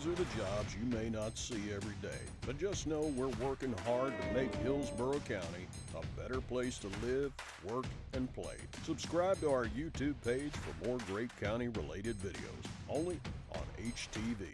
These are the jobs you may not see every day, but just know we're working hard to make Hillsborough County a better place to live, work, and play. Subscribe to our YouTube page for more great county-related videos, only on HTV.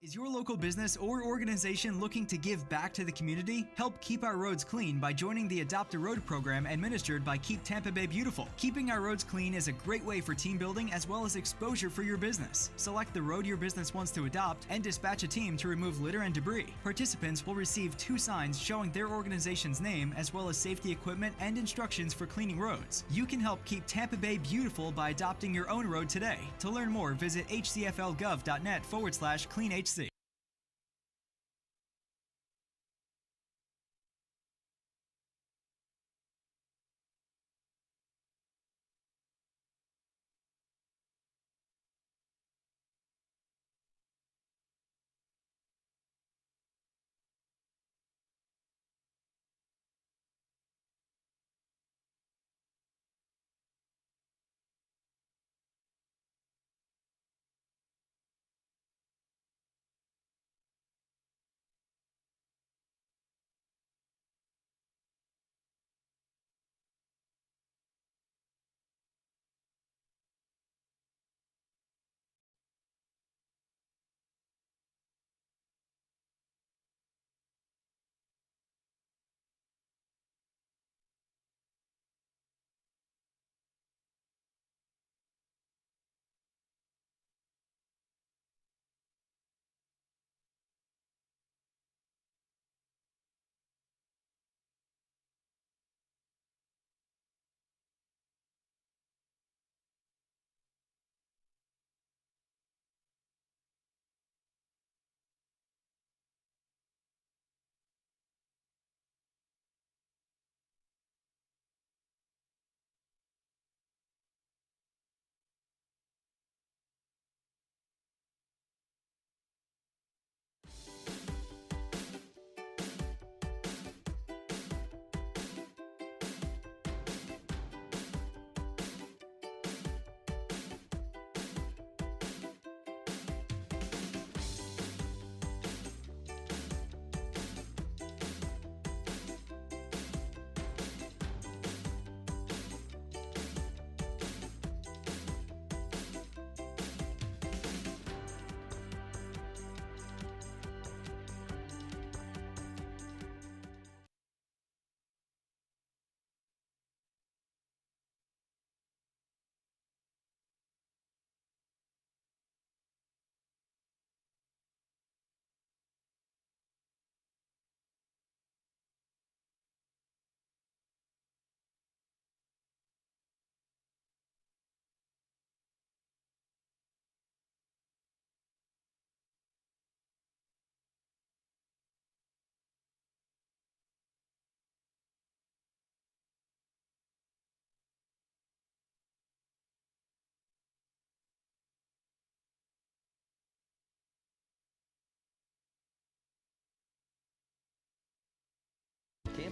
Is your local business or organization looking to give back to the community? Help keep our roads clean by joining the Adopt a Road program administered by Keep Tampa Bay Beautiful. Keeping our roads clean is a great way for team building as well as exposure for your business. Select the road your business wants to adopt and dispatch a team to remove litter and debris. Participants will receive 2 signs showing their organization's name as well as safety equipment and instructions for cleaning roads. You can help keep Tampa Bay beautiful by adopting your own road today. To learn more, visit hcflgov.net/cleanhc.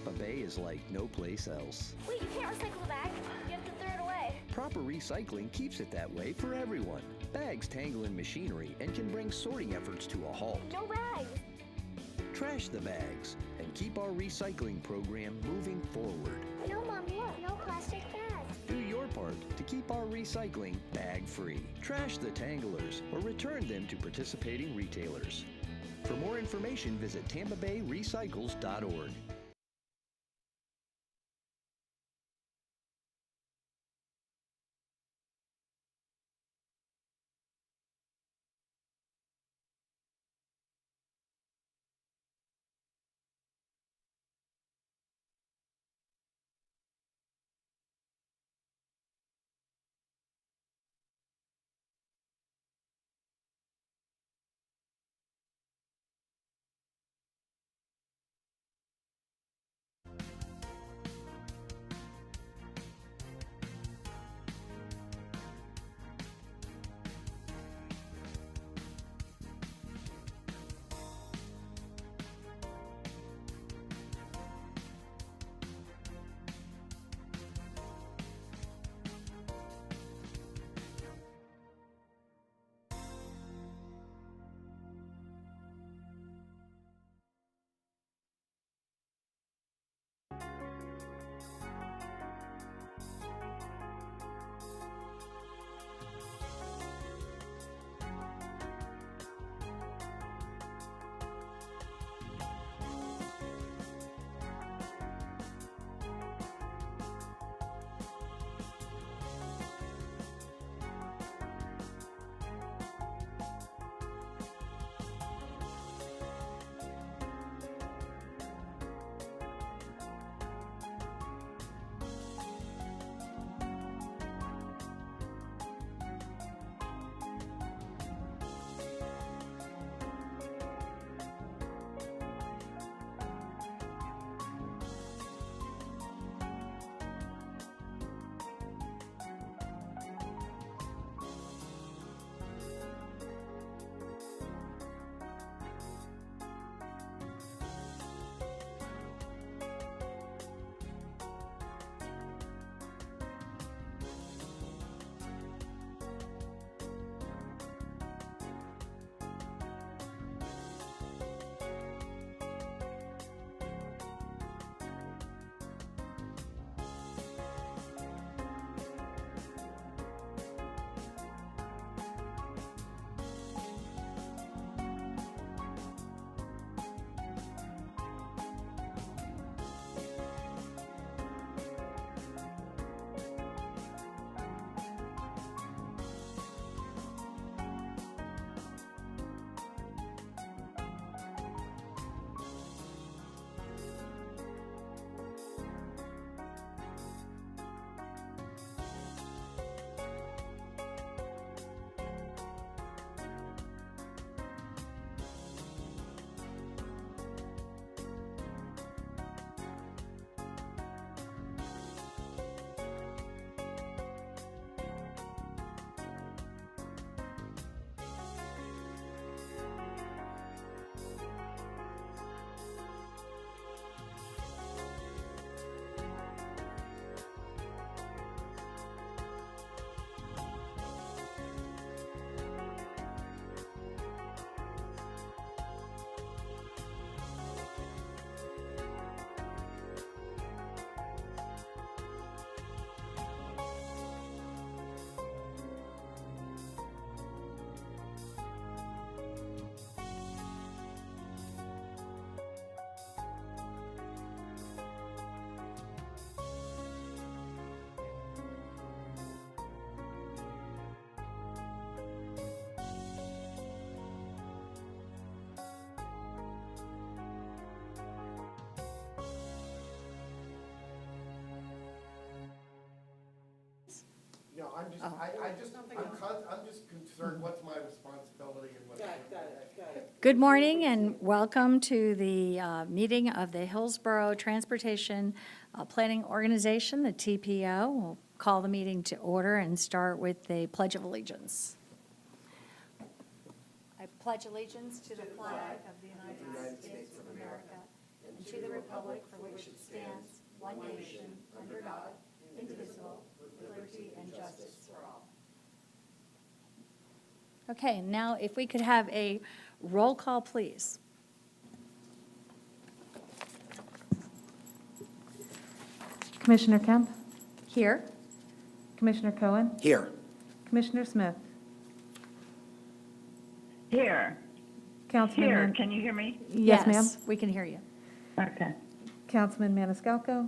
Tampa Bay is like no place else. Wait, you can't recycle the bag. You have to throw it away. Proper recycling keeps it that way for everyone. Bags tangle in machinery and can bring sorting efforts to a halt. No bags. Trash the bags and keep our recycling program moving forward. No, Mom, look. No plastic bags. Do your part to keep our recycling bag-free. Trash the tanglers or return them to participating retailers. For more information, visit tampabayrecycles.org. No, I'm just concerned what's my responsibility and what's. Got it. Good morning and welcome to the meeting of the Hillsborough Transportation Planning Organization, the TPO. We'll call the meeting to order and start with the Pledge of Allegiance. I pledge allegiance to the flag of the United States of America and to the republic republic for which it stands, one nation, under God, indivisible, with liberty and justice for all. Okay, now if we could have a roll call, please. Commissioner Kemp, Here. Commissioner Cohen, Here. Commissioner Smith, Here. Councilman. Here. Can you hear me? Yes, ma'am. We can hear you. Okay. Councilman Maniscalco,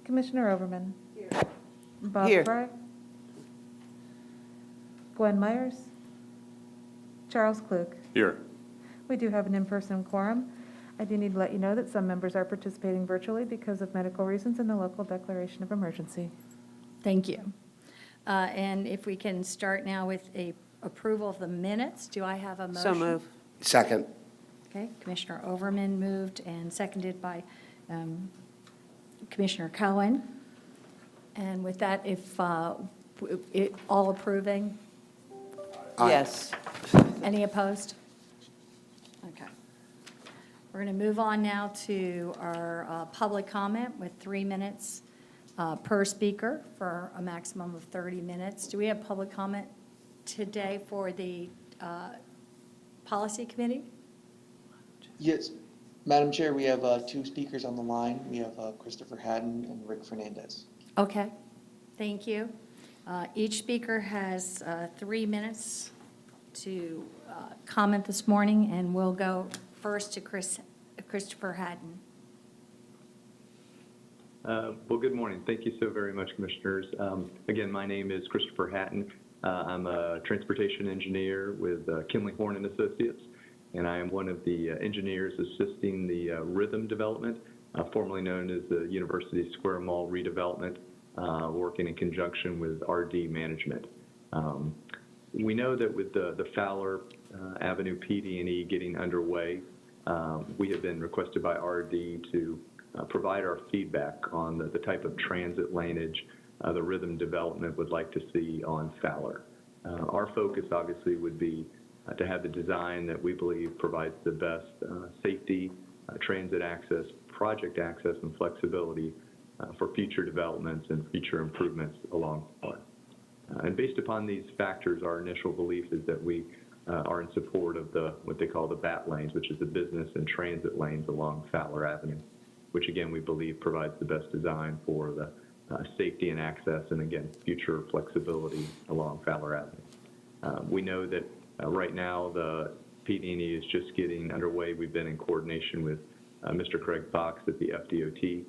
Commissioner Overman. Bob Here. Fry, Gwen Myers, Charles Klug. Here. We do have an in-person quorum. I do need to let you know that some members are participating virtually because of medical reasons in the local declaration of emergency. Thank you. And if we can start now with a approval of the minutes, do I have a motion? So move. Second. Okay, Commissioner Overman moved and seconded by Commissioner Cohen. And with that, if all approving, Yes. any opposed? Okay. We're going to move on now to our public comment with 3 minutes per speaker for a maximum of 30 minutes. Do we have public comment today for the Policy Committee? Yes, Madam Chair, we have 2 speakers on the line. We have Christopher Haddon and Rick Fernandez. Okay, thank you. Each speaker has 3 minutes to comment this morning, and we'll go first to Christopher Haddon. Well, good morning. Thank you so very much, Commissioners. Again, my name is Christopher Hatton. I'm a transportation engineer with Kinley Horn and Associates, and I am one of the engineers assisting the Rhythm development, formerly known as the University Square Mall redevelopment, working in conjunction with RD management. We know that with the Fowler Avenue PD&E getting underway, we have been requested by RD to provide our feedback on the type of transit lanage the Rhythm development would like to see on Fowler. Our focus obviously would be to have the design that we believe provides the best safety, transit access, project access, and flexibility for future developments and future improvements along Fowler. And based upon these factors, our initial belief is that we are in support of what they call the BAT lanes, which is the business and transit lanes along Fowler Avenue, which again we believe provides the best design for the safety and access and again future flexibility along Fowler Avenue. We know that right now the PD&E is just getting underway. We've been in coordination with Mr. Craig Fox at the FDOT.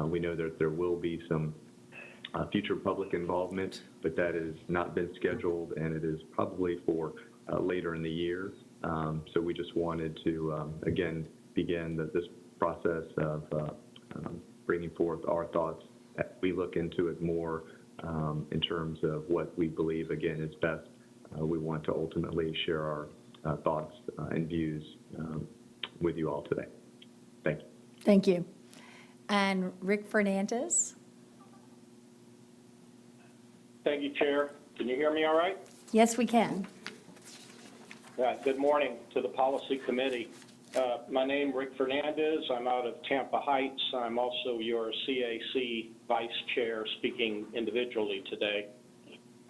We know that there will be some future public involvement, but that has not been scheduled and it is probably for later in the year. So we just wanted to again begin this process of bringing forth our thoughts. We look into it more in terms of what we believe, again, is best. We want to ultimately share our thoughts and views with you all today. Thank you. Thank you. And Rick Fernandez? Thank you, Chair. Can you hear me all right? Yes, we can. Good morning to the Policy Committee. My name, Rick Fernandez. I'm out of Tampa Heights. I'm also your CAC Vice Chair speaking individually today.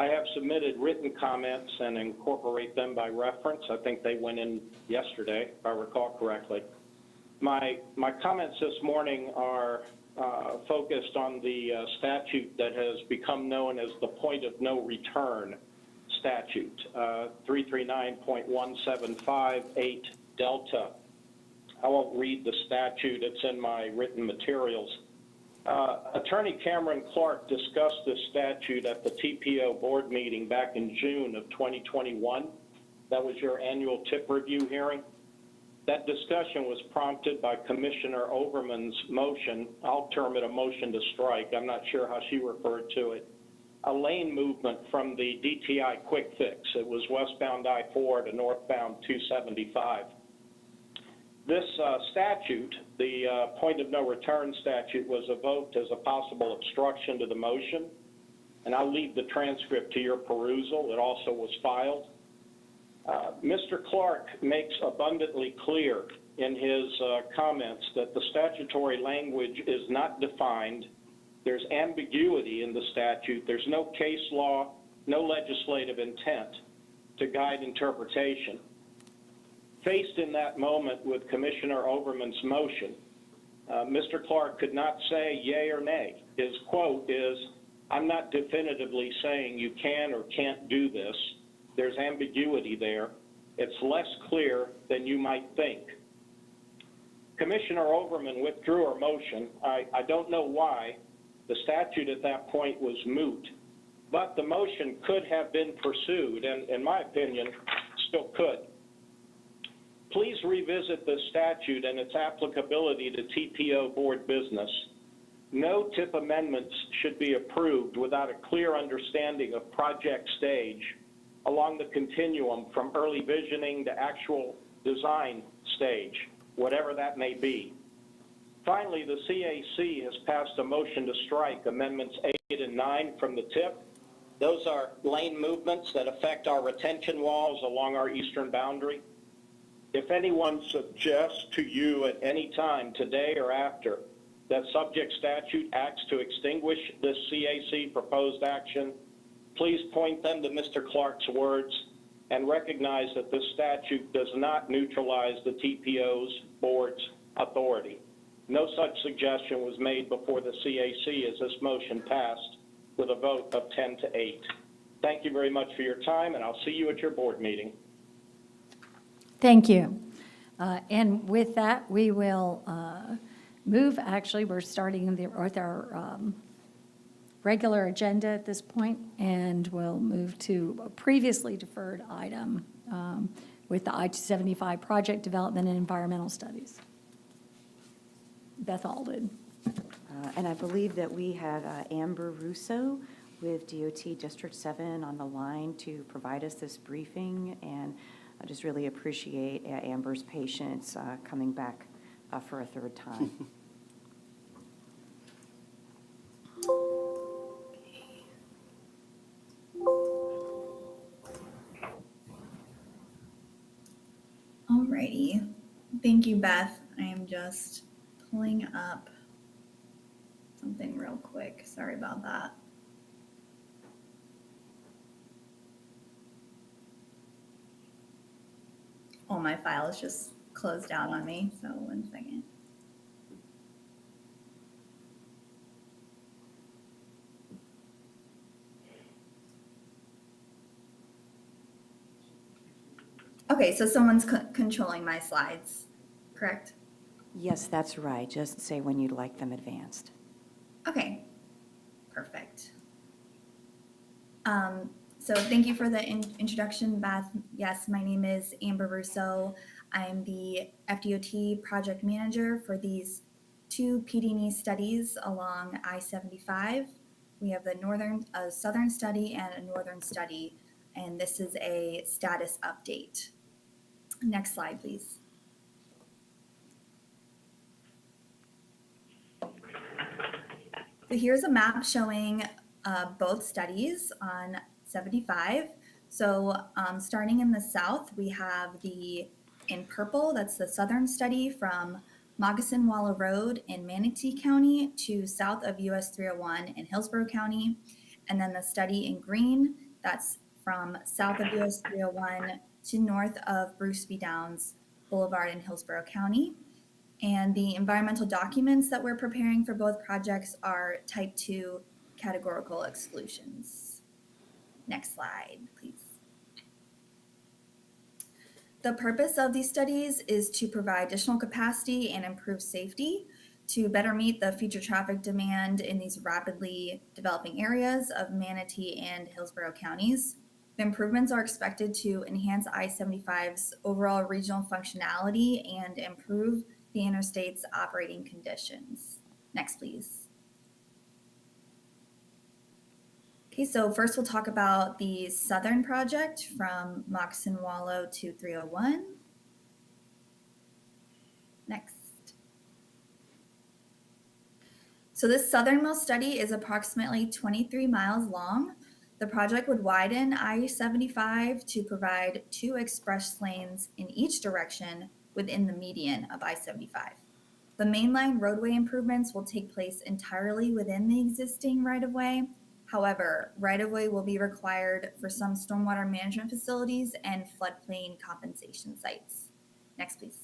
I have submitted written comments and incorporate them by reference. I think they went in yesterday, if I recall correctly. My comments this morning are focused on the statute that has become known as the point of no return statute, 339.175.8 Delta. I won't read the statute, it's in my written materials. Attorney Cameron Clark discussed this statute at the TPO board meeting back in June of 2021. That was your annual tip review hearing. That discussion was prompted by Commissioner Overman's motion. I'll term it a motion to strike. I'm not sure how she referred to it. A lane movement from the DTI quick fix. It was westbound I-4 to northbound 275. This statute, the point of no return statute, was evoked as a possible obstruction to the motion, and I'll leave the transcript to your perusal. It also was filed. Mr. Clark makes abundantly clear in his comments that the statutory language is not defined. There's ambiguity in the statute. There's no case law, no legislative intent to guide interpretation. Faced in that moment with Commissioner Overman's motion, Mr. Clark could not say yay or nay. His quote is, "I'm not definitively saying you can or can't do this. There's ambiguity there. It's less clear than you might think." Commissioner Overman withdrew her motion. I don't know why. The statute at that point was moot, but the motion could have been pursued, and in my opinion, still could. Please revisit this statute and its applicability to TPO board business. No TIP amendments should be approved without a clear understanding of project stage along the continuum from early visioning to actual design stage, whatever that may be. Finally, the CAC has passed a motion to strike Amendments 8 and 9 from the TIP. Those are lane movements that affect our retention walls along our eastern boundary. If anyone suggests to you at any time, today or after, that subject statute acts to extinguish this CAC proposed action, please point them to Mr. Clark's words and recognize that this statute does not neutralize the TPO's board's authority. No such suggestion was made before the CAC as this motion passed with a vote of 10 to 8. Thank you very much for your time, and I'll see you at your board meeting. Thank you. And with that, we will move. Actually, we're starting with our regular agenda at this point, and we'll move to a previously deferred item with the I-275 project development and environmental studies. Beth Alden. And I believe that we have Amber Russo with DOT District 7 on the line to provide us this briefing, and I just really appreciate Amber's patience coming back for a third time. Alrighty. Thank you, Beth. I am just pulling up something real quick. Sorry about that. Oh, my file is just closed down on me, so 1 second. Okay, so someone's controlling my slides, correct? Yes, that's right. Just say when you'd like them advanced. Okay, perfect. So thank you for the introduction, Beth. Yes, my name is Amber Russo. I'm the FDOT project manager for these 2 PD&E studies along I-75. We have the southern study and a northern study, and this is a status update. Next slide, please. So here's a map showing both studies on 75. So starting in the south, we have in purple, that's the southern study from Moccasinwalla Road in Manatee County to south of US 301 in Hillsborough County. And then the study in green, that's from south of US 301 to north of Bruce B. Downs Boulevard in Hillsborough County. And the environmental documents that we're preparing for both projects are type 2 categorical exclusions. Next slide, please. The purpose of these studies is to provide additional capacity and improve safety to better meet the future traffic demand in these rapidly developing areas of Manatee and Hillsborough counties. The improvements are expected to enhance I-75's overall regional functionality and improve the interstate's operating conditions. Next, please. Okay, so first we'll talk about the southern project from Moccasinwalla to 301. Next. So this southernmost study is approximately 23 miles long. The project would widen I-75 to provide 2 express lanes in each direction within the median of I-75. The mainline roadway improvements will take place entirely within the existing right-of-way. However, right-of-way will be required for some stormwater management facilities and floodplain compensation sites. Next, please.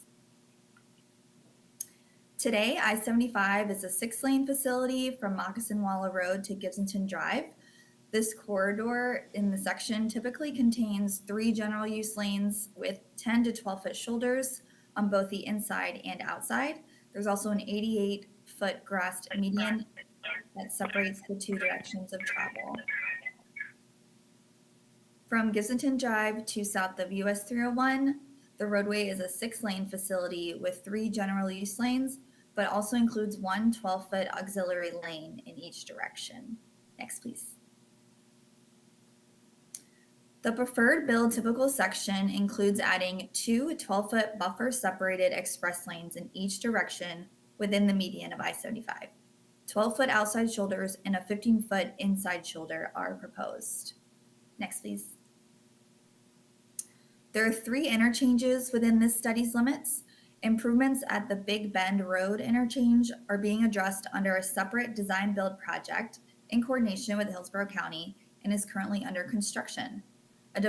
Today, I-75 is a 6-lane facility from Moccasinwalla Road to Gibsonton Drive. This corridor in the section typically contains 3 general use lanes with 10 to 12 foot shoulders on both the inside and outside. There's also an 88-foot grassed median that separates the 2 directions of travel. From Gibsonton Drive to south of US 301, the roadway is a 6-lane facility with 3 general use lanes, but also includes 1 12-foot auxiliary lane in each direction. Next, please. The preferred build typical section includes adding 2 12-foot buffer separated express lanes in each direction within the median of I-75. 12-foot outside shoulders and a 15-foot inside shoulder are proposed. Next, please. There are 3 interchanges within this study's limits. Improvements at the Big Bend Road interchange are being addressed under a separate design build project in coordination with Hillsborough County and is currently under construction. A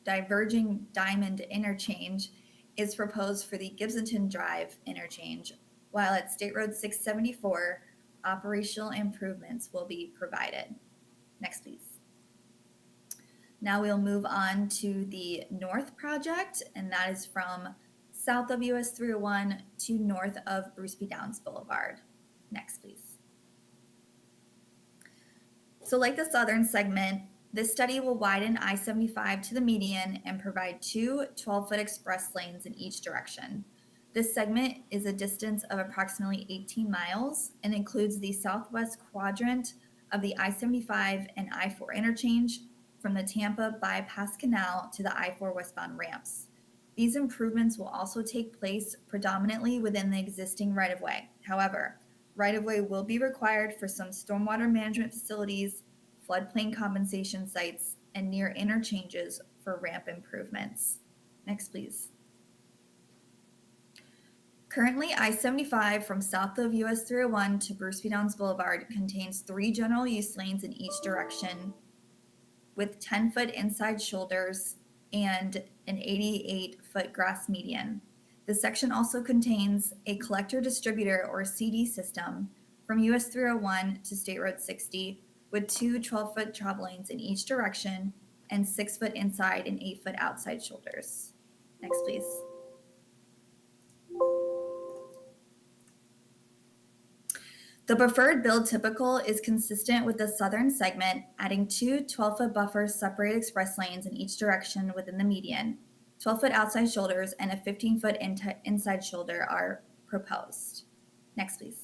diverging diamond interchange is proposed for the Gibsonton Drive interchange, while at State Road 674, operational improvements will be provided. Next, please. Now we'll move on to the North project, and that is from south of US 301 to north of Bruce B. Downs Boulevard. Next, please. So like the southern segment, this study will widen I-75 to the median and provide 2 12-foot express lanes in each direction. This segment is a distance of approximately 18 miles and includes the southwest quadrant of the I-75 and I-4 interchange from the Tampa Bypass Canal to the I-4 westbound ramps. These improvements will also take place predominantly within the existing right-of-way. However, right-of-way will be required for some stormwater management facilities, floodplain compensation sites, and near interchanges for ramp improvements. Next, please. Currently, I-75 from south of US 301 to Bruce B. Downs Boulevard contains 3 general use lanes in each direction with 10-foot inside shoulders and an 88-foot grass median. The section also contains a collector distributor or CD system from US 301 to State Road 60 with 2 12-foot travel lanes in each direction and 6-foot inside and 8-foot outside shoulders. Next, please. The preferred build typical is consistent with the southern segment, adding 2 12-foot buffers separate express lanes in each direction within the median. 12-foot outside shoulders and a 15-foot inside shoulder are proposed. Next, please.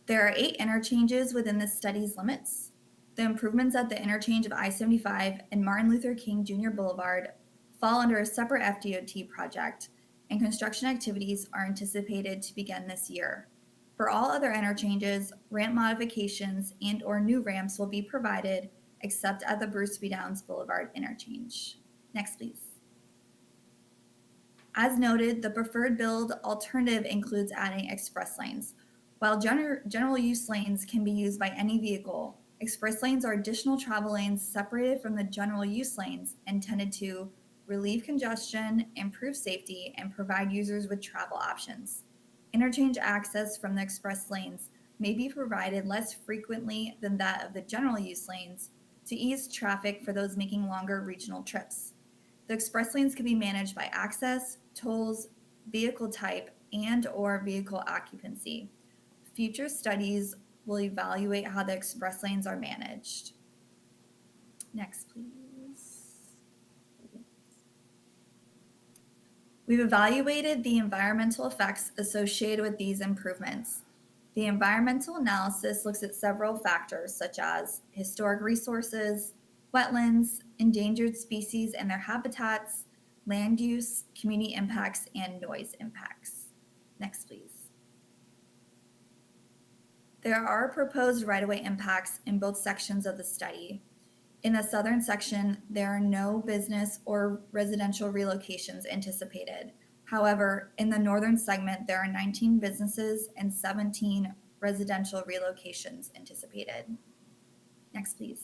There are 8 interchanges within the study's limits. The improvements at the interchange of I-75 and Martin Luther King Jr. Boulevard fall under a separate FDOT project, and construction activities are anticipated to begin this year. For all other interchanges, ramp modifications and/or new ramps will be provided except at the Bruce B. Downs Boulevard interchange. Next, please. As noted, the preferred build alternative includes adding express lanes. While general use lanes can be used by any vehicle, express lanes are additional travel lanes separated from the general use lanes intended to relieve congestion, improve safety, and provide users with travel options. Interchange access from the express lanes may be provided less frequently than that of the general use lanes to ease traffic for those making longer regional trips. The express lanes can be managed by access, tolls, vehicle type, and/or vehicle occupancy. Future studies will evaluate how the express lanes are managed. Next, please. We've evaluated the environmental effects associated with these improvements. The environmental analysis looks at several factors such as historic resources, wetlands, endangered species and their habitats, land use, community impacts, and noise impacts. Next, please. There are proposed right-of-way impacts in both sections of the study. In the southern section, there are no business or residential relocations anticipated. However, in the northern segment, there are 19 businesses and 17 residential relocations anticipated. Next, please.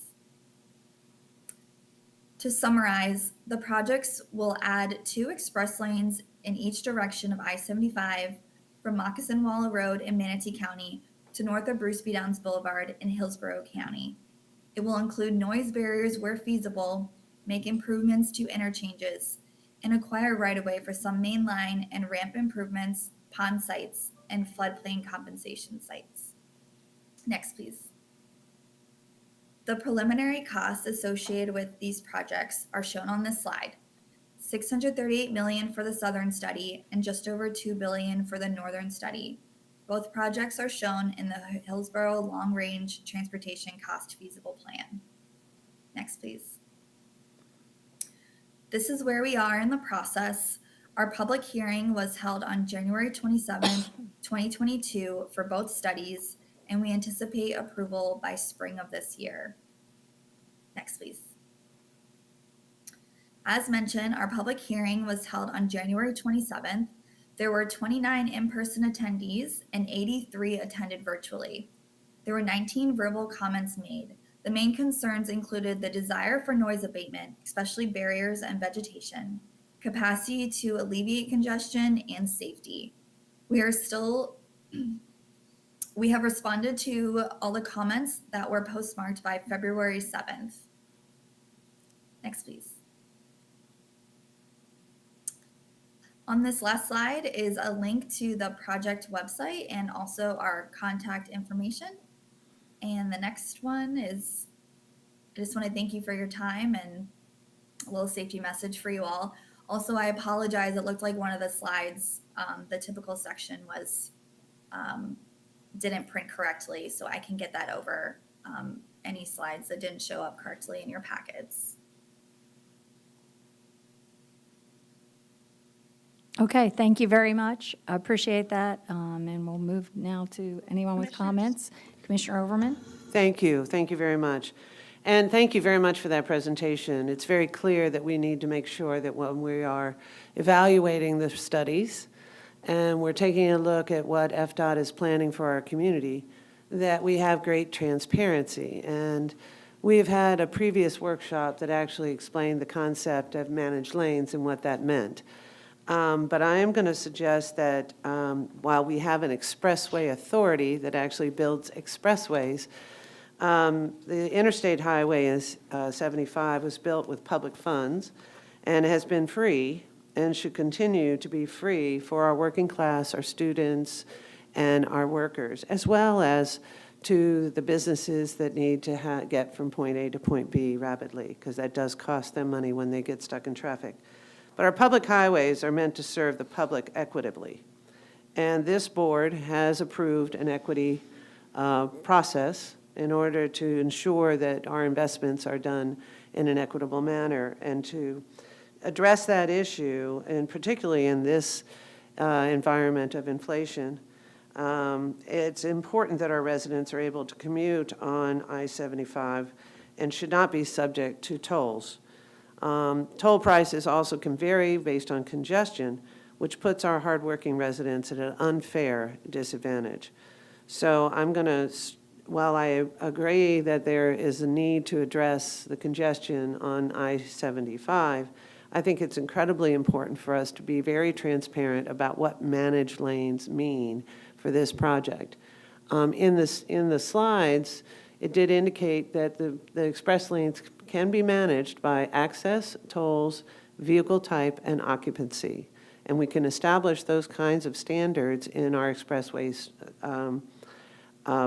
To summarize, the projects will add 2 express lanes in each direction of I-75 from Moccasinwalla Road in Manatee County to north of Bruce B. Downs Boulevard in Hillsborough County. It will include noise barriers where feasible, make improvements to interchanges, and acquire right-of-way for some main line and ramp improvements, pond sites, and floodplain compensation sites. Next, please. The preliminary costs associated with these projects are shown on this slide. $638 million for the southern study and just over $2 billion for the northern study. Both projects are shown in the Hillsborough Long Range Transportation Cost Feasible Plan. Next, please. This is where we are in the process. Our public hearing was held on January 27th, 2022 for both studies, and we anticipate approval by spring of this year. Next, please. As mentioned, our public hearing was held on January 27th. There were 29 in-person attendees and 83 attended virtually. There were 19 verbal comments made. The main concerns included the desire for noise abatement, especially barriers and vegetation, capacity to alleviate congestion, and safety. We have responded to all the comments that were postmarked by February 7th. Next, please. On this last slide is a link to the project website and also our contact information. And the next one is, I just want to thank you for your time and a little safety message for you all. Also, I apologize. It looked like one of the slides, the typical section was, didn't print correctly. So I can get that over any slides that didn't show up correctly in your packets. Okay, thank you very much. I appreciate that. And we'll move now to anyone with comments. Commissioner Overman. Thank you. Thank you very much. And thank you very much for that presentation. It's very clear that we need to make sure that when we are evaluating the studies and we're taking a look at what FDOT is planning for our community, that we have great transparency. And we've had a previous workshop that actually explained the concept of managed lanes and what that meant. But I am going to suggest that while we have an expressway authority that actually builds expressways, the interstate highway is 75 was built with public funds and has been free and should continue to be free for our working class, our students, and our workers, as well as to the businesses that need to get from point A to point B rapidly, because that does cost them money when they get stuck in traffic. But our public highways are meant to serve the public equitably. And this board has approved an equity process in order to ensure that our investments are done in an equitable manner. And to address that issue, and particularly in this environment of inflation, it's important that our residents are able to commute on I-75 and should not be subject to tolls. Toll prices also can vary based on congestion, which puts our hardworking residents at an unfair disadvantage. So I'm going to, while I agree that there is a need to address the congestion on I-75, I think it's incredibly important for us to be very transparent about what managed lanes mean for this project. In the slides, it did indicate that the express lanes can be managed by access, tolls, vehicle type, and occupancy. And we can establish those kinds of standards in our expressways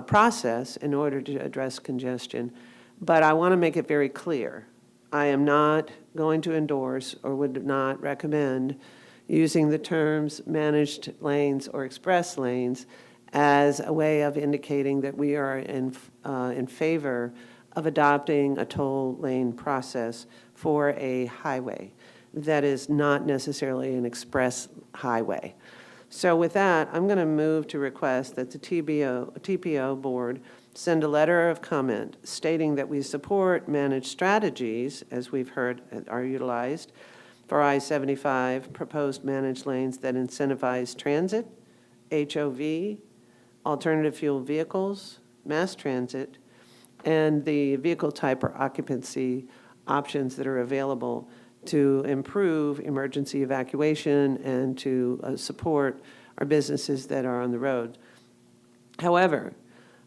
process in order to address congestion. But I want to make it very clear. I am not going to endorse or would not recommend using the terms managed lanes or express lanes as a way of indicating that we are in favor of adopting a toll lane process for a highway that is not necessarily an express highway. So with that, I'm going to move to request that the TPO board send a letter of comment stating that we support managed strategies, as we've heard are utilized, for I-75 proposed managed lanes that incentivize transit, HOV, alternative fuel vehicles, mass transit, and the vehicle type or occupancy options that are available to improve emergency evacuation and to support our businesses that are on the road. However,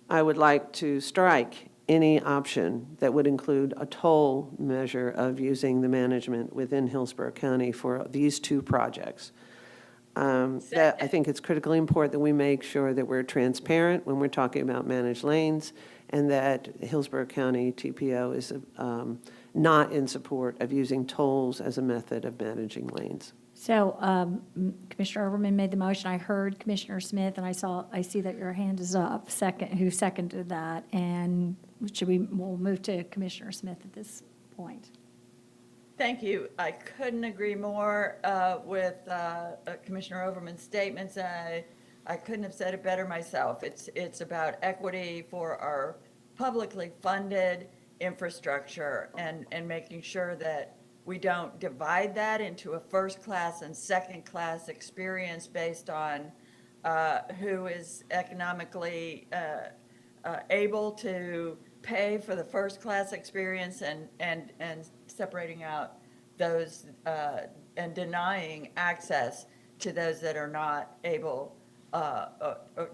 I would like to strike any option that would include a toll measure of using the management within Hillsborough County for these two projects. That I think it's critically important that we make sure that we're transparent when we're talking about managed lanes, and that Hillsborough County TPO is not in support of using tolls as a method of managing lanes. So Commissioner Overman made the motion. I heard Commissioner Smith, and I see that your hand is up. Who seconded that? And we'll move to Commissioner Smith at this point. Thank you. I couldn't agree more with Commissioner Overman's statements. I couldn't have said it better myself. It's about equity for our publicly funded infrastructure and making sure that we don't divide that into a first-class and second-class experience based on who is economically able to pay for the first-class experience and separating out those and denying access to those that are not able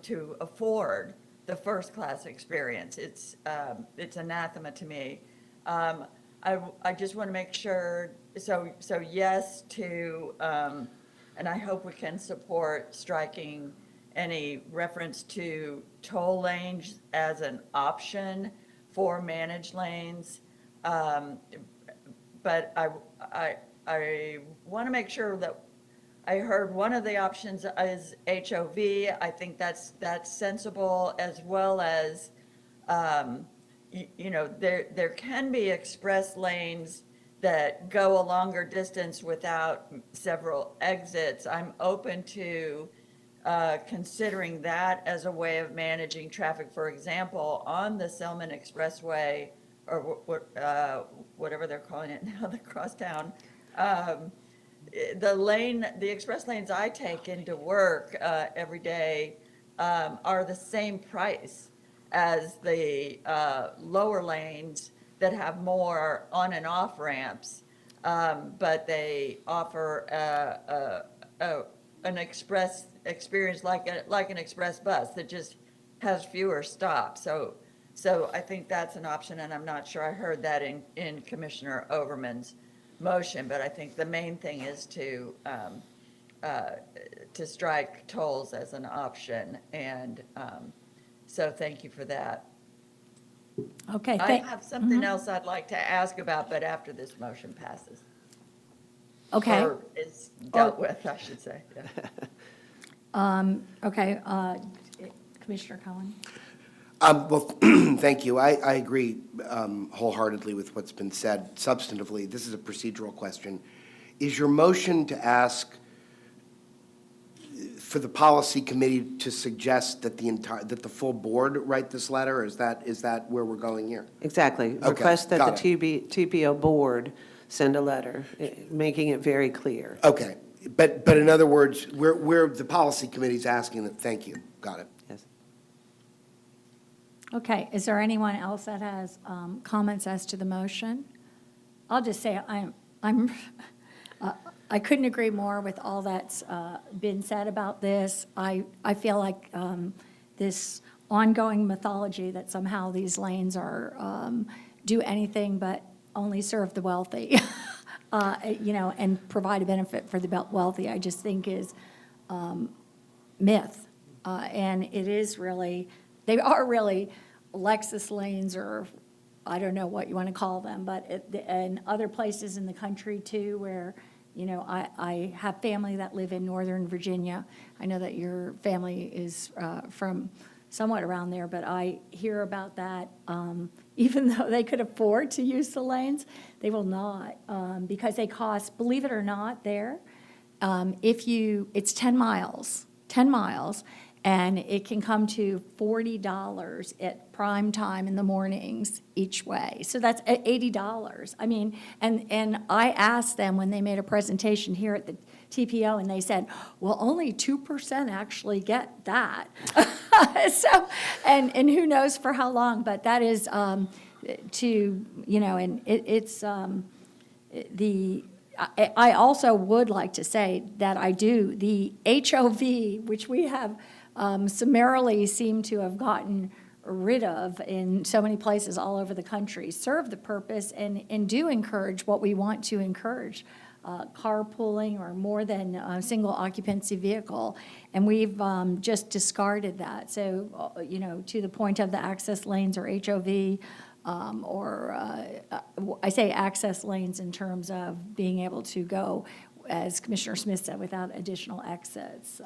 to afford the first-class experience. It's anathema to me. I just want to make sure, so yes to, and I hope we can support striking any reference to toll lanes as an option for managed lanes. But I want to make sure that I heard one of the options is HOV. I think that's sensible, as well as, there can be express lanes that go a longer distance without several exits. I'm open to considering that as a way of managing traffic. For example, on the Selman Expressway, or whatever they're calling it now, the crosstown, the express lanes I take into work every day are the same price as the lower lanes that have more on and off ramps, but they offer an express experience like an express bus that just has fewer stops. So I think that's an option, and I'm not sure I heard that in Commissioner Overman's motion, but I think the main thing is to strike tolls as an option, and so thank you for that. Okay. I have something else I'd like to ask about, but after this motion passes. Okay. Or is dealt with, I should say. Yeah. Okay. Commissioner Cohen. Well, thank you. I agree wholeheartedly with what's been said substantively. This is a procedural question. Is your motion to ask for the policy committee to suggest that the full board write this letter? Or is that where we're going here? Exactly. Okay, Request that got the TPO board send a letter, making it very clear. Okay, but in other words, we're the policy committee's asking that. Thank you. Got it. Yes. Okay, is there anyone else that has comments as to the motion? I'll just say I couldn't agree more with all that's been said about this. I feel like this ongoing mythology that somehow these lanes are do anything but only serve the wealthy, and provide a benefit for the wealthy, I just think is myth. And it is really, they are really Lexus lanes, or I don't know what you want to call them, but in other places in the country too, where, I have family that live in Northern Virginia. I know that your family is from somewhat around there, but I hear about that. Even though they could afford to use the lanes, they will not, because they cost, believe it or not, there, it's 10 miles, And it can come to $40 at prime time in the mornings each way. So that's $80. I mean, and I asked them when they made a presentation here at the TPO, and they said, well, only 2% actually get that. So, and who knows for how long, but that is and it's I also would like to say that the HOV, which we have summarily seem to have gotten rid of in so many places all over the country, serve the purpose and do encourage what we want to encourage, carpooling or more than a single occupancy vehicle. And we've just discarded that. So, to the point of the access lanes or HOV, I say access lanes in terms of being able to go, as Commissioner Smith said, without additional exits,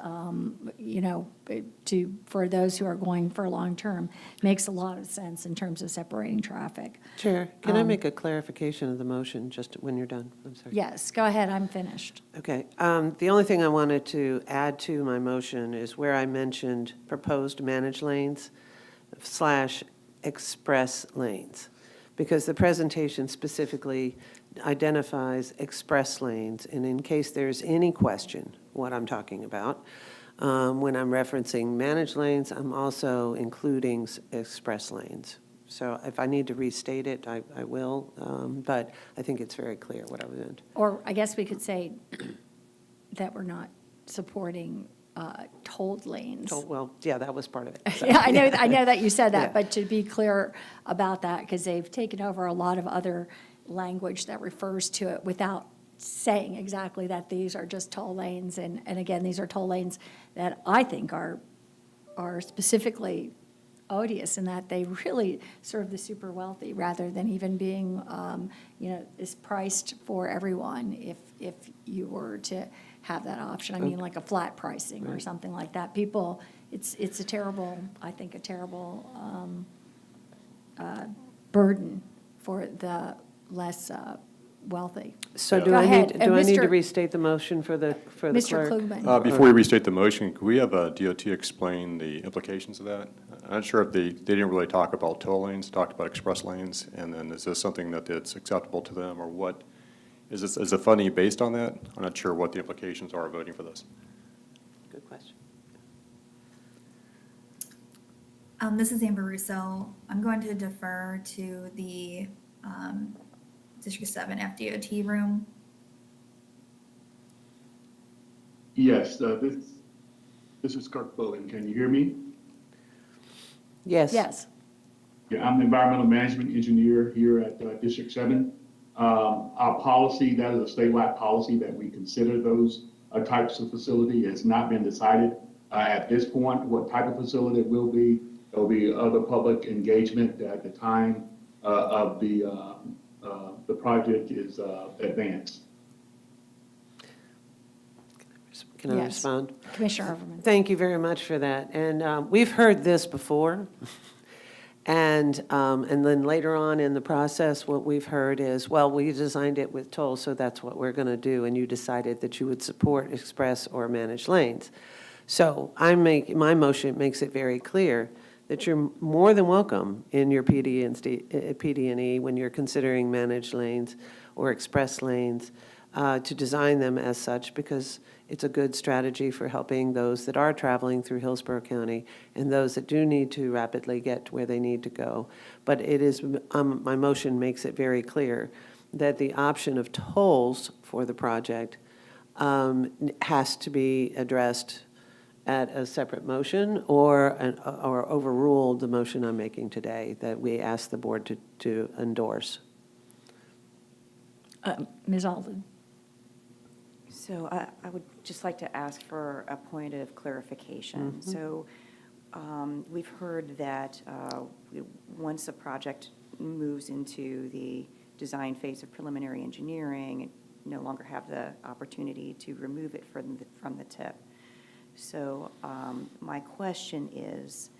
for those who are going for long-term, makes a lot of sense in terms of separating traffic. Chair, can I make a clarification of the motion just when you're done? I'm sorry. Yes, go ahead, I'm finished. Okay. The only thing I wanted to add to my motion is where I mentioned proposed managed lanes / express lanes, because the presentation specifically identifies express lanes, and in case there's any question what I'm talking about, when I'm referencing managed lanes, I'm also including express lanes. So if I need to restate it, I will, but I think it's very clear what I meant. Or I guess we could say that we're not supporting tolled lanes. Well, yeah, that was part of it. So. Yeah, I know that you said that, Yeah. but to be clear about that, because they've taken over a lot of other language that refers to it without saying exactly that these are just toll lanes. And again, these are toll lanes that I think are specifically odious in that they really serve the super wealthy rather than even being, is priced for everyone if you were to have that option. I mean, like a flat pricing or something like that. People, it's a terrible burden for the less wealthy. So Go do I ahead. need to restate the motion for the clerk? Mr. Klugman. Before we restate the motion, could we have DOT explain the implications of that? I'm not sure if they didn't really talk about toll lanes, talked about express lanes, and then is this something that's acceptable to them, or what? Is the funding based on that? I'm not sure what the implications are of voting for this. Good question. This is Amber Russo. I'm going to defer to the District 7 FDOT room. Yes, this is Kirk Bowen. Can you hear me? Yes. Yes. Yeah, I'm the environmental management engineer here at District 7. Our policy, that is a statewide policy that we consider those types of facility. Has not been decided at this point what type of facility it will be. There will be other public engagement at the time of the project is advanced. Can I respond? Commissioner Overman. Thank you very much for that. And we've heard this before. And then later on in the process, what we've heard is, well, we designed it with tolls, so that's what we're going to do. And you decided that you would support express or managed lanes. So my motion makes it very clear that you're more than welcome in your PD&E when you're considering managed lanes or express lanes to design them as such, because it's a good strategy for helping those that are traveling through Hillsborough County and those that do need to rapidly get to where they need to go. But it is, my motion makes it very clear that the option of tolls for the project has to be addressed at a separate motion or overrule the motion I'm making today that we ask the board to endorse. Ms. Alden. So I would just like to ask for a point of clarification. Mm-hmm. So we've heard that once a project moves into the design phase of preliminary engineering, it no longer have the opportunity to remove it from the tip. So my question is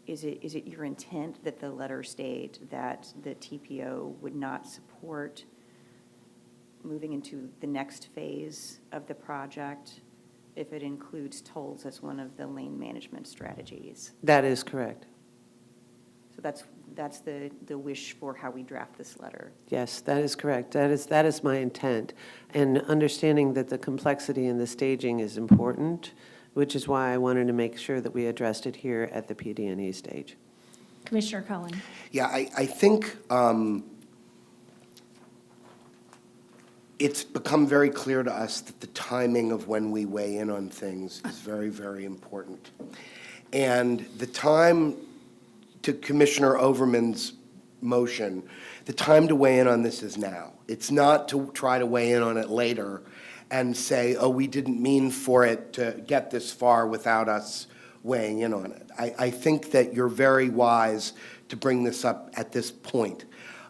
it your intent that the letter state that the TPO would not support moving into the next phase of the project if it includes tolls as one of the lane management strategies. That is correct. So that's the wish for how we draft this letter. Yes, that is correct. That is my intent. And understanding that the complexity in the staging is important, which is why I wanted to make sure that we addressed it here at the PD&E stage. Commissioner Cohen. Yeah, I think it's become very clear to us that the timing of when we weigh in on things is very, very important. And the time, to Commissioner Overman's motion, the time to weigh in on this is now. It's not to try to weigh in on it later and say, oh, we didn't mean for it to get this far without us weighing in on it. I think that you're very wise to bring this up at this point.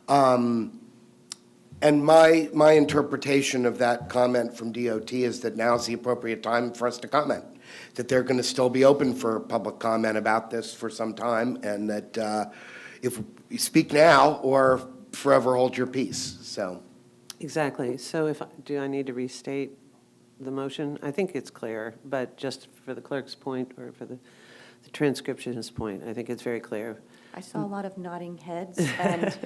And my interpretation of that comment from DOT is that now's the appropriate time for us to comment, that they're going to still be open for public comment about this for some time, and that if you speak now or forever hold your peace. So Exactly. So do I need to restate the motion? I think it's clear, but just for the clerk's point or for the transcriptionist's point, I think it's very clear. I saw a lot of nodding heads, and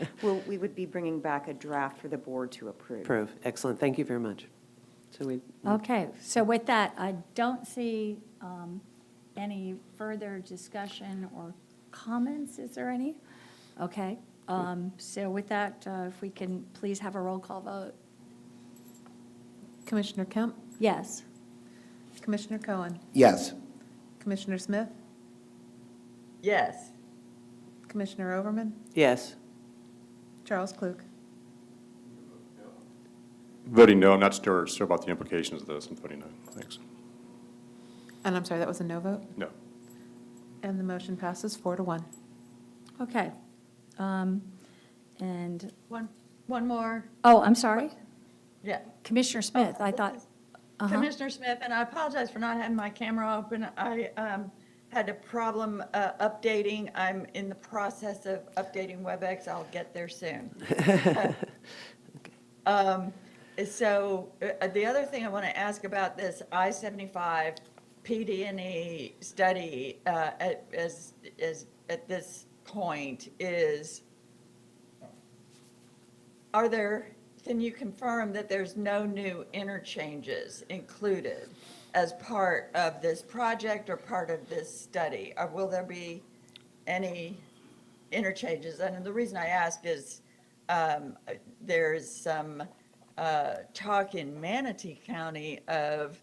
we would be bringing back a draft for the board to approve. Excellent. Thank you very much. Okay, so with that, I don't see any further discussion or comments. Is there any? Okay, so with that, if we can please have a roll call vote. Commissioner Kemp? Yes. Commissioner Cohen? yes. Commissioner Smith? Yes. Commissioner Overman? Yes. Charles Klug? Voting no, I'm not sure about the implications of this. I'm voting no. Thanks. And I'm sorry, that was a no vote? No. And the motion passes 4-1. Okay. And, One more. oh, I'm sorry. Yeah. Commissioner Smith, I thought. Commissioner Smith, and I apologize for not having my camera open. I had a problem updating. I'm in the process of updating WebEx. I'll get there soon. So the other thing I want to ask about this I-75 PD&E study at this point is, can you confirm that there's no new interchanges included as part of this project or part of this study? Or will there be any interchanges? And the reason I ask is there's some talk in Manatee County of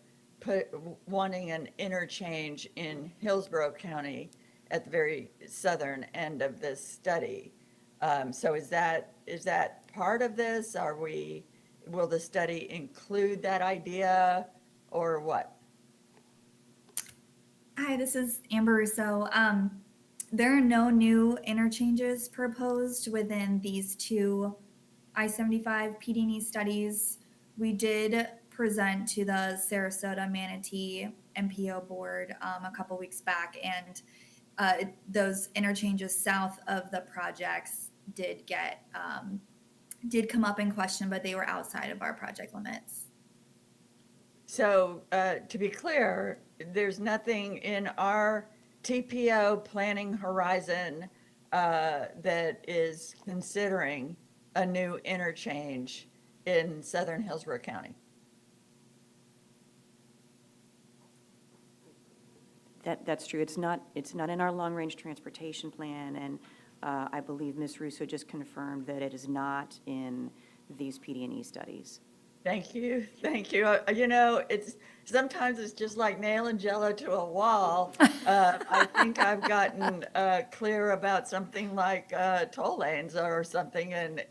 wanting an interchange in Hillsborough County at the very southern end of this study. So is that part of this? Will the study include that idea or what? Hi, this is Amber Russo. There are no new interchanges proposed within these two I-75 PD&E studies. We did present to the Sarasota Manatee MPO board a couple weeks back, and those interchanges south of the projects did come up in question, but they were outside of our project limits. So to be clear, there's nothing in our TPO planning horizon that is considering a new interchange in southern Hillsborough County. That's true. It's not in our long-range transportation plan, and I believe Ms. Russo just confirmed that it is not in these PD&E studies. Thank you. Thank you. Sometimes it's just like nailing Jello to a wall. I think I've gotten clear about something like toll lanes or something, and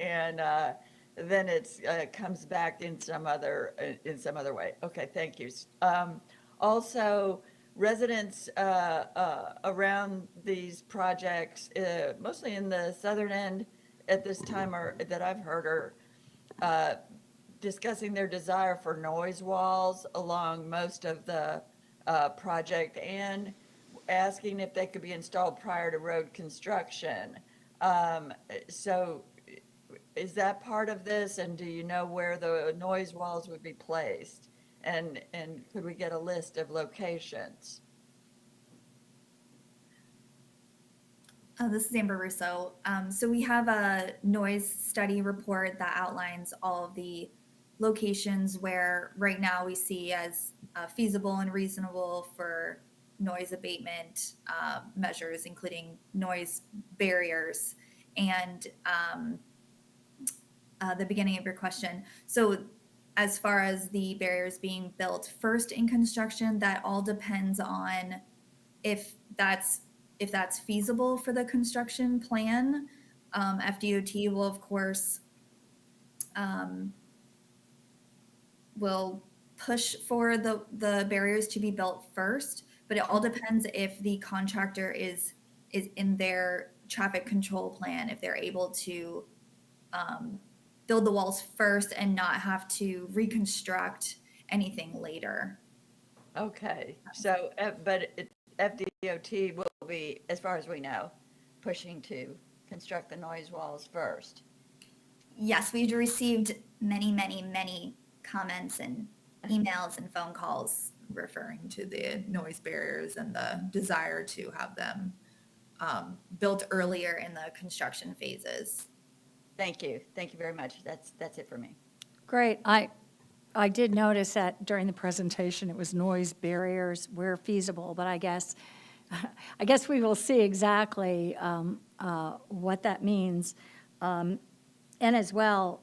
then it comes back in some other way. Okay, thank you. Also, residents around these projects, mostly in the southern end at this time, that I've heard are discussing their desire for noise walls along most of the project and asking if they could be installed prior to road construction. So is that part of this, and do you know where the noise walls would be placed? and could we get a list of locations? This is Amber Russo. So we have a noise study report that outlines all of the locations where right now we see as feasible and reasonable for noise abatement measures, including noise barriers. And the beginning of your question. So as far as the barriers being built first in construction, that all depends on if that's feasible for the construction plan. FDOT will, of course, will push for the barriers to be built first, but it all depends if the contractor is in their traffic control plan, if they're able to build the walls first and not have to reconstruct anything later. Okay, so, but FDOT will be, as far as we know, pushing to construct the noise walls first. Yes, we've received many, many, many comments and emails and phone calls referring to the noise barriers and the desire to have them built earlier in the construction phases. Thank you. Thank you very much. That's it for me. Great. I did notice that during the presentation, it was noise barriers where feasible, but I guess we will see exactly what that means. And as well,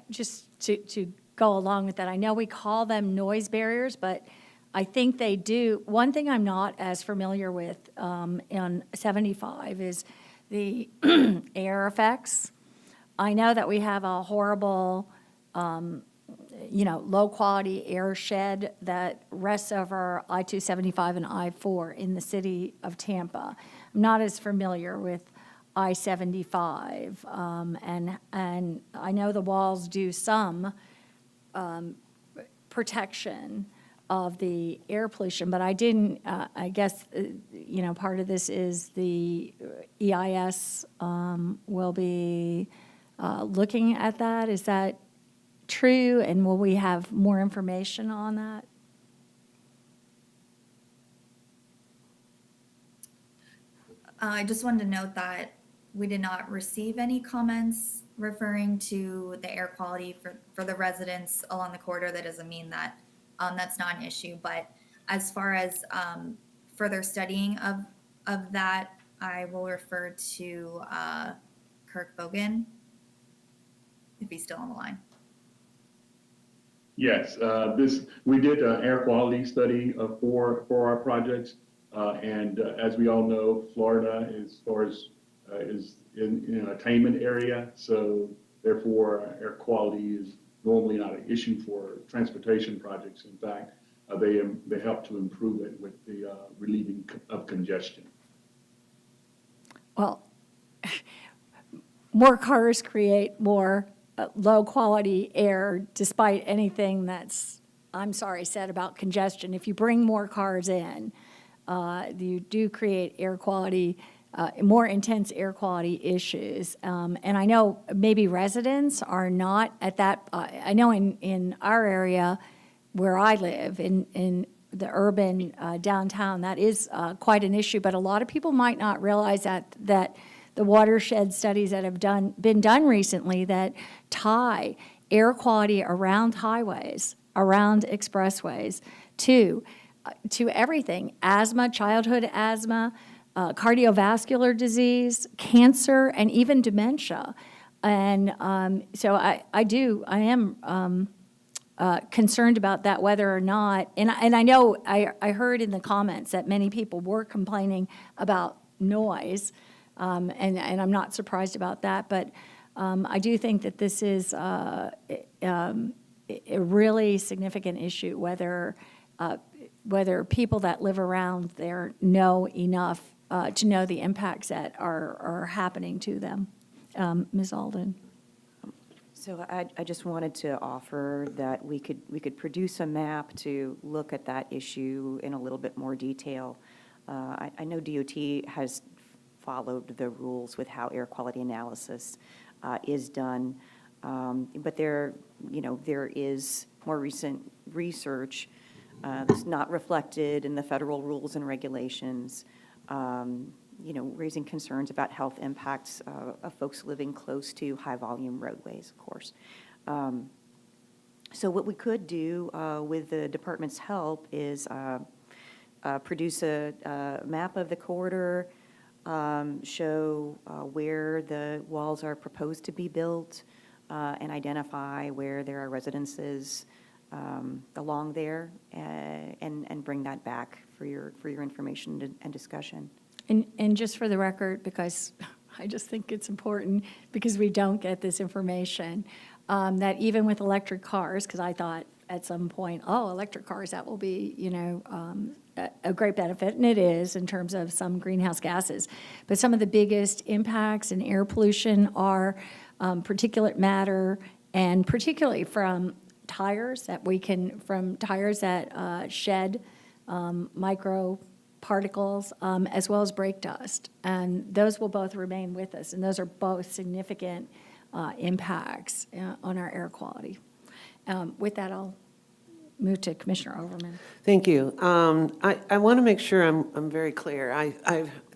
just to go along with that, I know we call them noise barriers, but I think they do. One thing I'm not as familiar with in 75 is the air effects. I know that we have a horrible, low-quality air shed that rests over I-275 and I-4 in the city of Tampa. I'm not as familiar with I-75, and I know the walls do some protection of the air pollution, but I didn't, I guess, part of this is the EIS will be looking at that. Is that true? And will we have more information on that? I just wanted to note that we did not receive any comments referring to the air quality for the residents along the corridor. That doesn't mean that that's not an issue, but as far as further studying of that, I will refer to Kirk Bogan, if he's still on the line. Yes, we did an air quality study for our projects, and as we all know, Florida, as far as is in an attainment area, so therefore air quality is normally not an issue for transportation projects. In fact, they help to improve it with the relieving of congestion. Well, more cars create more low-quality air, despite anything that's, I'm sorry, said about congestion. If you bring more cars in, you do create air quality, more intense air quality issues. And I know maybe residents are not at that. I know in our area where I live, in the urban downtown, that is quite an issue. But a lot of people might not realize that the watershed studies that have been done recently that tie air quality around highways, around expressways, to everything: asthma, childhood asthma, cardiovascular disease, cancer, and even dementia. And so I am concerned about that, whether or not, and I know I heard in the comments that many people were complaining about noise, and I'm not surprised about that, but I do think that this is a really significant issue, whether people that live around there know enough to know the impacts that are happening to them. Ms. Alden. So I just wanted to offer that we could produce a map to look at that issue in a little bit more detail. I know DOT has followed the rules with how air quality analysis is done, but there is more recent research that's not reflected in the federal rules and regulations, raising concerns about health impacts of folks living close to high-volume roadways, of course. So what we could do with the department's help is produce a map of the corridor, show where the walls are proposed to be built, and identify where there are residences along there, and bring that back for your information and discussion. And just for the record, because I just think it's important, because we don't get this information, that even with electric cars, because I thought at some point, electric cars, that will be, a great benefit, and it is in terms of some greenhouse gases. But some of the biggest impacts in air pollution are particulate matter, and particularly from tires that shed micro particles, as well as brake dust. And those will both remain with us, and those are both significant impacts on our air quality. With that, I'll move to Commissioner Overman. Thank you. I want to make sure I'm very clear. I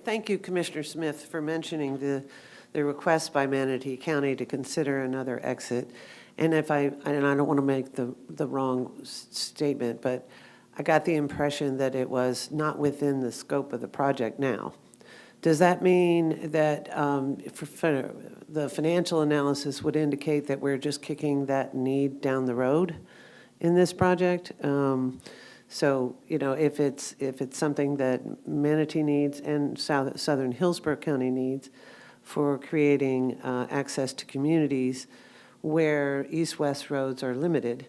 thank you, Commissioner Smith, for mentioning the request by Manatee County to consider another exit. And I don't want to make the wrong statement, but I got the impression that it was not within the scope of the project now. Does that mean that for the financial analysis would indicate that we're just kicking that need down the road in this project? So, if it's something that Manatee needs and Southern Hillsborough County needs for creating access to communities where east-west roads are limited,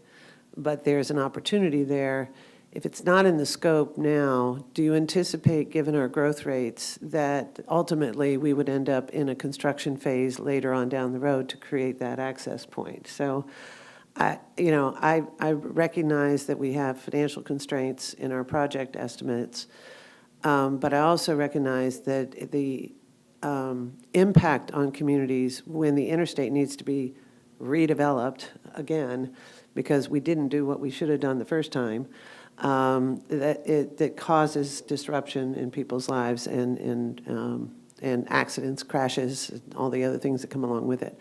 but there's an opportunity there. If it's not in the scope now, do you anticipate, given our growth rates, that ultimately we would end up in a construction phase later on down the road to create that access point? So, I recognize that we have financial constraints in our project estimates, but I also recognize that the impact on communities when the interstate needs to be redeveloped again, because we didn't do what we should have done the first time, that causes disruption in people's lives and accidents, crashes, all the other things that come along with it.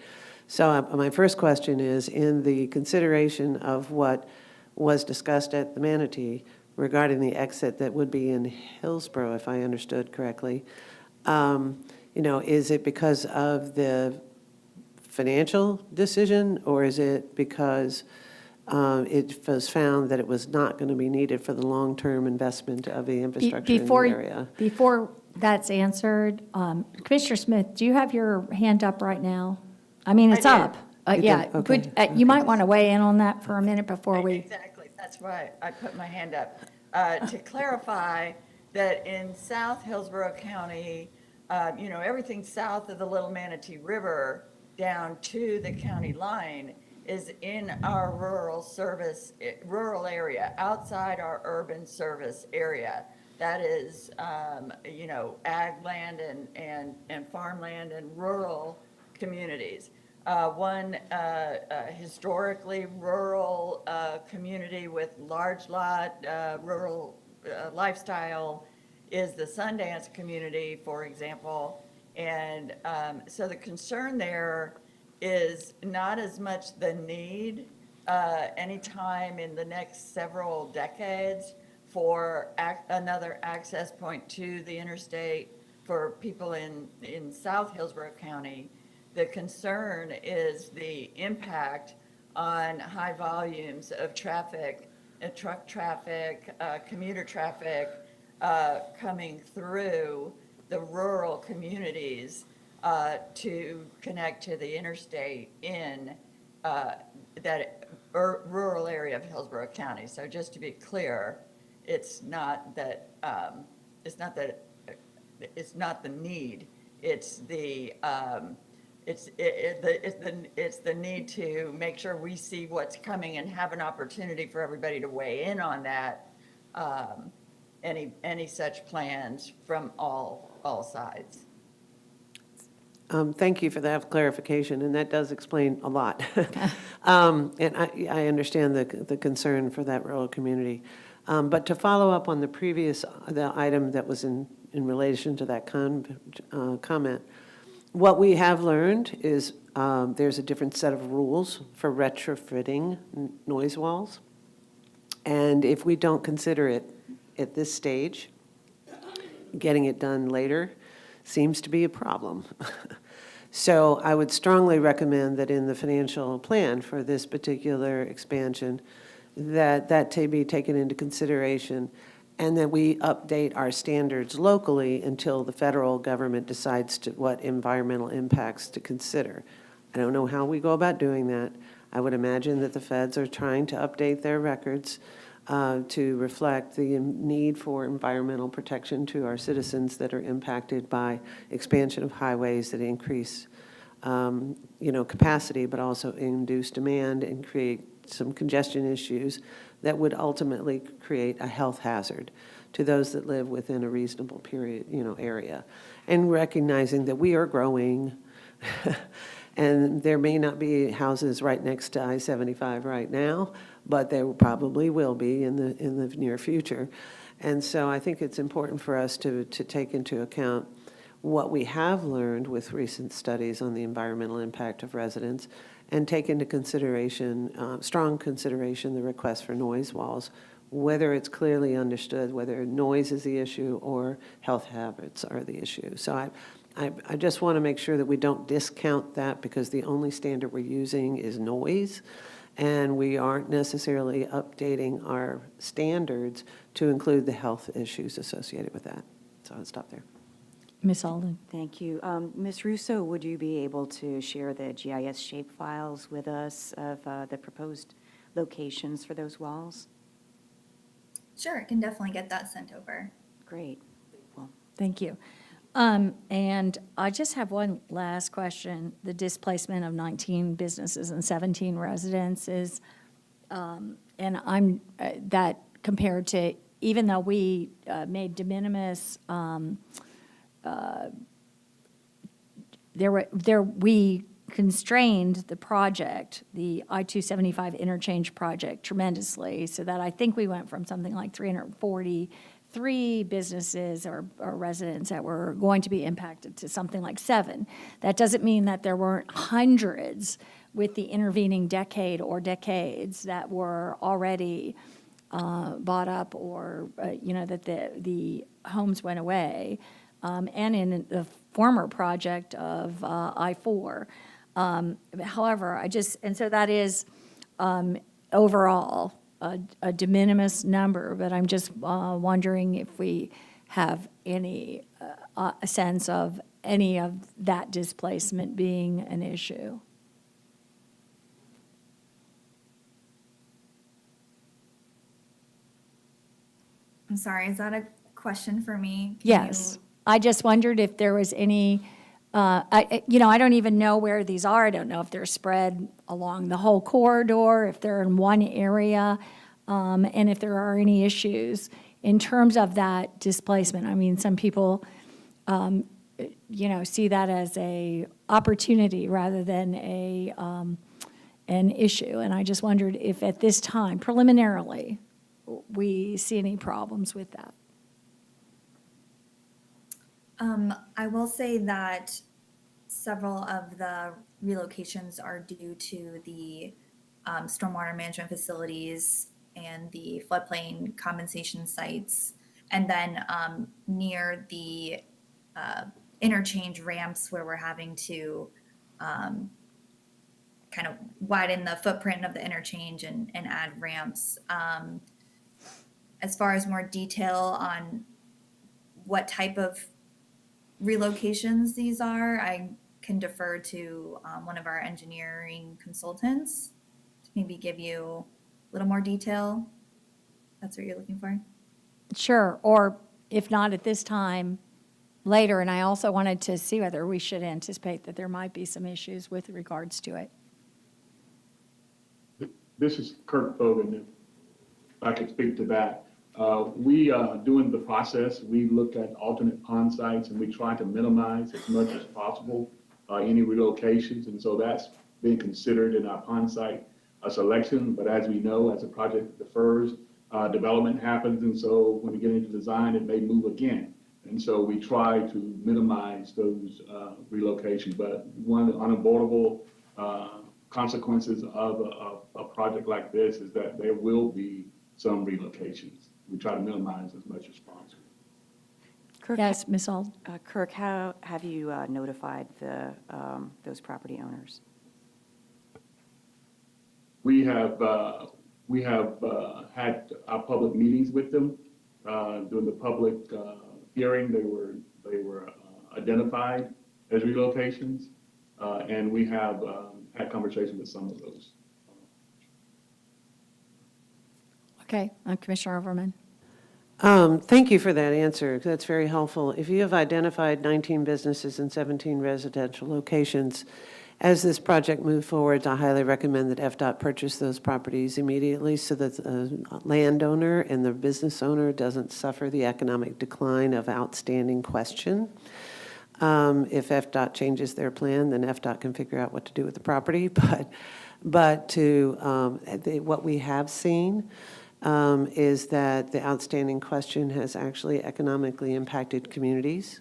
So my first question is, in the consideration of what was discussed at the Manatee regarding the exit that would be in Hillsborough, if I understood correctly, is it because of the financial decision, or is it because it was found that it was not going to be needed for the long-term investment of the infrastructure in the area? Before that's answered, Commissioner Smith, do you have your hand up right now? I mean, it's up. Yeah, okay. You might want to weigh in on that for a minute before we... Exactly, that's why I put my hand up. To clarify that in South Hillsborough County, everything south of the Little Manatee River down to the county line is in our rural area, outside our urban service area. That is, ag land and farmland and rural communities. One historically rural community with large lot rural lifestyle is the Sundance community, for example. And so the concern there is not as much the need anytime in the next several decades for another access point to the interstate for people in South Hillsborough County. The concern is the impact on high volumes of traffic, truck traffic, commuter traffic coming through the rural communities to connect to the interstate in that rural area of Hillsborough County. So just to be clear, it's not that it's not the need. It's the it's the need to make sure we see what's coming and have an opportunity for everybody to weigh in on that. Any such plans from all sides. Thank you for that clarification, and that does explain a lot. And I understand the concern for that rural community. But to follow up on the item that was in relation to that comment, what we have learned is there's a different set of rules for retrofitting noise walls. And if we don't consider it at this stage, getting it done later seems to be a problem. So I would strongly recommend that in the financial plan for this particular expansion, that be taken into consideration, and that we update our standards locally until the federal government decides what environmental impacts to consider. I don't know how we go about doing that. I would imagine that the feds are trying to update their records to reflect the need for environmental protection to our citizens that are impacted by expansion of highways that increase, capacity, but also induce demand and create some congestion issues that would ultimately create a health hazard to those that live within a reasonable area. And recognizing that we are growing and there may not be houses right next to I-75 right now, but there probably will be in the near future. And so I think it's important for us to take into account what we have learned with recent studies on the environmental impact of residents and take into consideration, strong consideration, the request for noise walls, whether it's clearly understood whether noise is the issue or health habits are the issue. So I just want to make sure that we don't discount that, because the only standard we're using is noise, and we aren't necessarily updating our standards to include the health issues associated with that. So I'll stop there. Ms. Alden. Thank you. Ms. Russo, would you be able to share the GIS shape files with us of the proposed locations for those walls? Sure, I can definitely get that sent over. Great. Well, thank you. And I just have one last question. The displacement of 19 businesses and 17 residences, and that compared to, even though we made de minimis, we constrained the project, the I-275 interchange project, tremendously, so that I think we went from something like 343 businesses or residents that were going to be impacted to something like 7. That doesn't mean that there weren't hundreds with the intervening decade or decades that were already bought up, or that the homes went away, and in the former project of I-4. However, so that is overall a de minimis number, but I'm just wondering if we have any a sense of any of that displacement being an issue. I'm sorry, is that a question for me? Yes. I just wondered if there was any, I don't even know where these are. I don't know if they're spread along the whole corridor, if they're in one area, and if there are any issues in terms of that displacement. I mean, some people, see that as a opportunity rather than an issue. And I just wondered if at this time, preliminarily, we see any problems with that. I will say that several of the relocations are due to the stormwater management facilities and the floodplain compensation sites, and then near the interchange ramps where we're having to kind of widen the footprint of the interchange and add ramps. As far as more detail on what type of relocations these are, I can defer to one of our engineering consultants to maybe give you a little more detail. That's what you're looking for? Sure, or if not at this time, later. And I also wanted to see whether we should anticipate that there might be some issues with regards to it. This is Kirk Fogan, if I could speak to that. During the process, we looked at alternate pond sites, and we tried to minimize as much as possible any relocations, and so that's being considered in our pond site selection. But as we know, as a project defers, development happens, and so when we get into design, it may move again. And so we try to minimize those relocations. But one of the unavoidable consequences of a project like this is that there will be some relocations. We try to minimize as much as possible. Kirk, Yes, Ms. Alden. Kirk, how have you notified those property owners? We have had our public meetings with them. During the public hearing, they were identified as relocations, and we have had conversations with some of those. Okay, Commissioner Overman. Thank you for that answer. That's very helpful. If you have identified 19 businesses and 17 residential locations, as this project moves forward, I highly recommend that FDOT purchase those properties immediately so that the landowner and the business owner doesn't suffer the economic decline of outstanding question. If FDOT changes their plan, then FDOT can figure out what to do with the property. But what we have seen is that the outstanding question has actually economically impacted communities,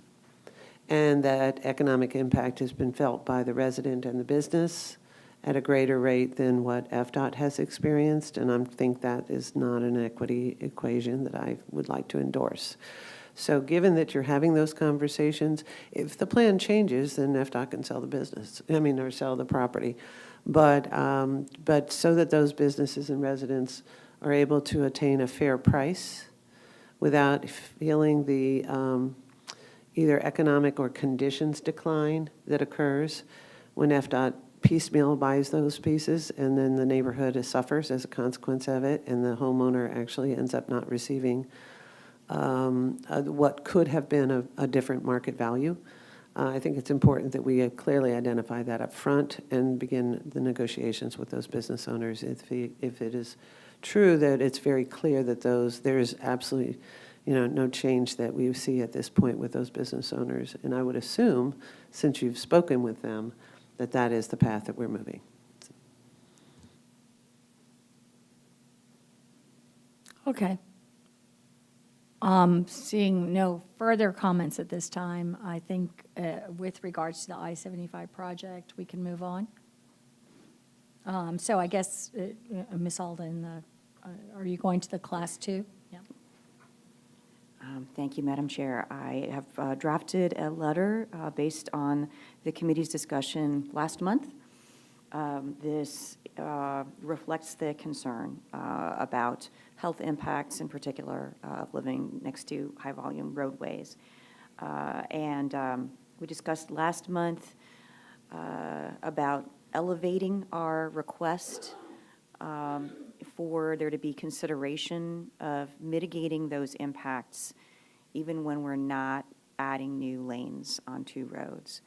and that economic impact has been felt by the resident and the business at a greater rate than what FDOT has experienced, and I think that is not an equity equation that I would like to endorse. So given that you're having those conversations, if the plan changes, then FDOT can sell the business, or sell the property. But so that those businesses and residents are able to attain a fair price without feeling the either economic or conditions decline that occurs when FDOT piecemeal buys those pieces, and then the neighborhood suffers as a consequence of it, and the homeowner actually ends up not receiving what could have been a different market value. I think it's important that we clearly identify that up front and begin the negotiations with those business owners if it is true that it's very clear that there is absolutely no change that we see at this point with those business owners. And I would assume, since you've spoken with them, that that is the path that we're moving. Okay. Seeing no further comments at this time, I think with regards to the I-75 project, we can move on. So I guess, Ms. Alden, are you going to the Class 2? Yeah. Thank you, Madam Chair. I have drafted a letter based on the committee's discussion last month. This reflects the concern about health impacts, in particular of living next to high-volume roadways. We discussed last month about elevating our request for there to be consideration of mitigating those impacts even when we're not adding new lanes onto roads.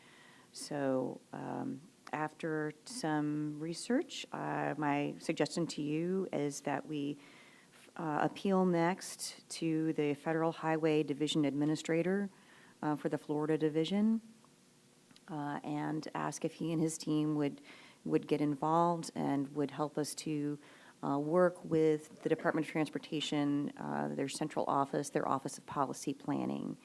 So after some research, my suggestion to you is that we appeal next to the Federal Highway Division Administrator for the Florida Division and ask if he and his team would get involved and would help us to work with the Department of Transportation, their central office, their Office of Policy Planning,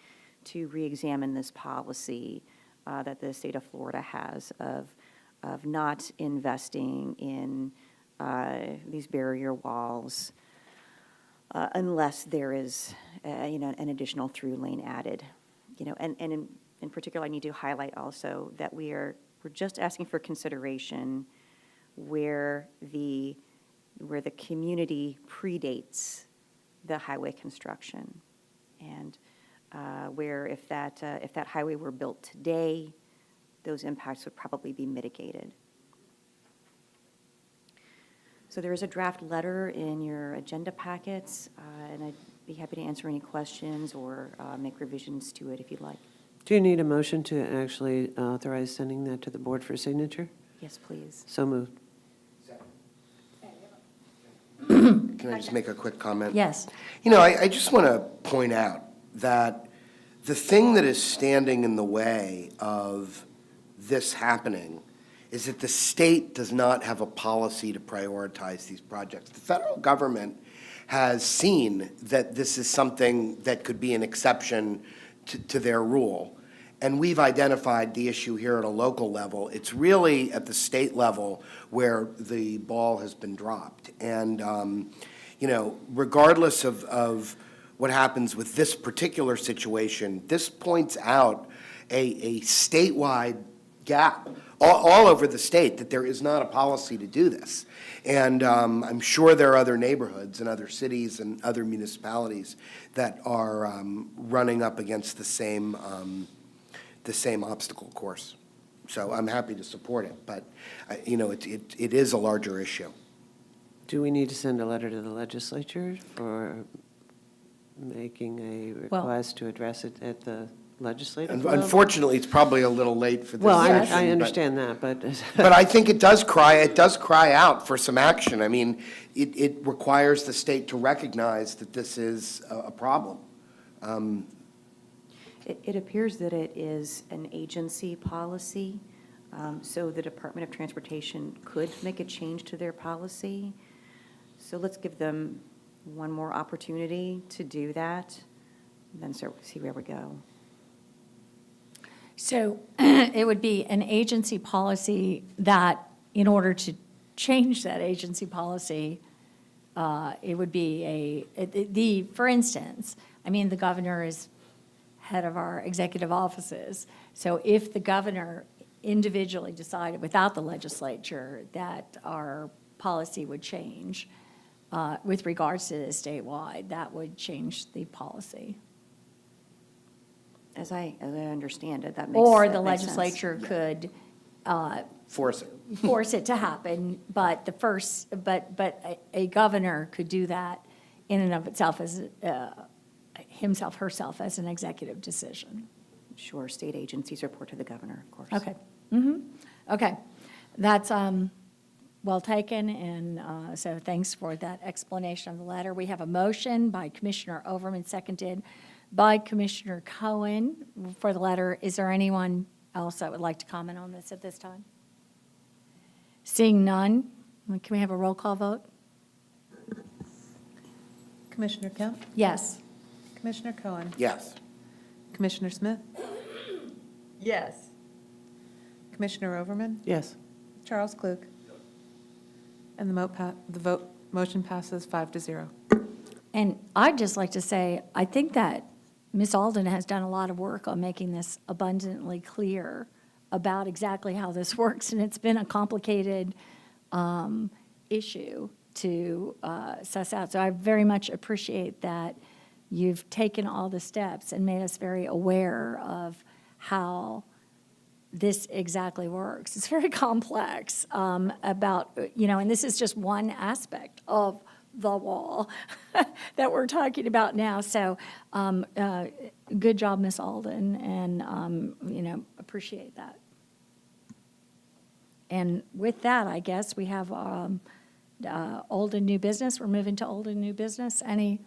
to re-examine this policy that the state of Florida has of not investing in these barrier walls unless there is, an additional through lane added. And in particular, I need to highlight also that we're just asking for consideration where the community predates the highway construction, and where if that highway were built today, those impacts would probably be mitigated. So there is a draft letter in your agenda packets, and I'd be happy to answer any questions or make revisions to it if you'd like. Do you need a motion to actually authorize sending that to the board for signature? Yes, please. So moved. Can I just make a quick comment? Yes. I just want to point out that the thing that is standing in the way of this happening is that the state does not have a policy to prioritize these projects. The federal government has seen that this is something that could be an exception to their rule. And we've identified the issue here at a local level. It's really at the state level where the ball has been dropped. And, you know, regardless of what happens with this particular situation, this points out a statewide gap all over the state, that there is not a policy to do this. And I'm sure there are other neighborhoods and other cities and other municipalities that are running up against the same obstacle course. So I'm happy to support it, but you know, it is a larger issue. Do we need to send a letter to the legislature for making a request to address it at the legislative level? Unfortunately, it's probably a little late for this Well, session. I understand that, but but I think it does cry out for some action. I mean, it requires the state to recognize that this is a problem. It appears that it is an agency policy, so the Department of Transportation could make a change to their policy. So let's give them one more opportunity to do that, and then see where we go. So it would be an agency policy that, in order to change that agency policy, it would be for instance, I mean, the governor is head of our executive offices. So if the governor individually decided without the legislature that our policy would change with regards to this statewide, that would change the policy. As I understand it, that makes sense. Or the legislature could force it to happen, but a governor could do that in and of itself as herself as an executive decision. Sure, state agencies report to the governor, of course. Okay. Okay, that's well taken, and so thanks for that explanation of the letter. We have a motion by Commissioner Overman, seconded by Commissioner Cohen for the letter. Is there anyone else that would like to comment on this at this time? Seeing none, can we have a roll call vote? Commissioner Kemp? Yes. Commissioner Cohen? Yes. Commissioner Smith? Yes. Commissioner Overman? Yes. Charles Klug? And the motion passes 5-0. And I'd just like to say, I think that Ms. Alden has done a lot of work on making this abundantly clear about exactly how this works, and it's been a complicated issue to suss out. So I very much appreciate that you've taken all the steps and made us very aware of how this exactly works. It's very complex about, you know, and this is just one aspect of the wall that we're talking about now. So good job, Ms. Alden, and, you know, appreciate that. And with that, I guess we have old and new business. We're moving to old and new business. Any?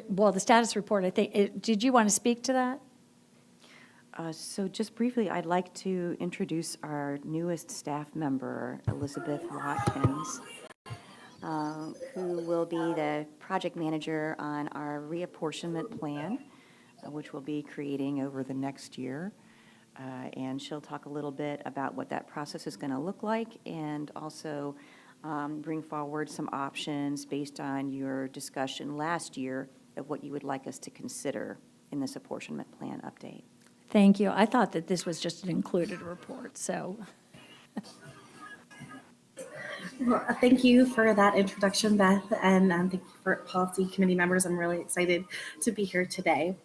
Well, the status report, I think, did you want to speak to that? So just briefly, I'd like to introduce our newest staff member, Elizabeth Watkins, who will be the project manager on our reapportionment plan, which we'll be creating over the next year. And she'll talk a little bit about what that process is going to look like, and also bring forward some options based on your discussion last year of what you would like us to consider in this apportionment plan update. Thank you. I thought that this was just an included report, so. Well, thank you for that introduction, Beth, and thank you for policy committee members. I'm really excited to be here today.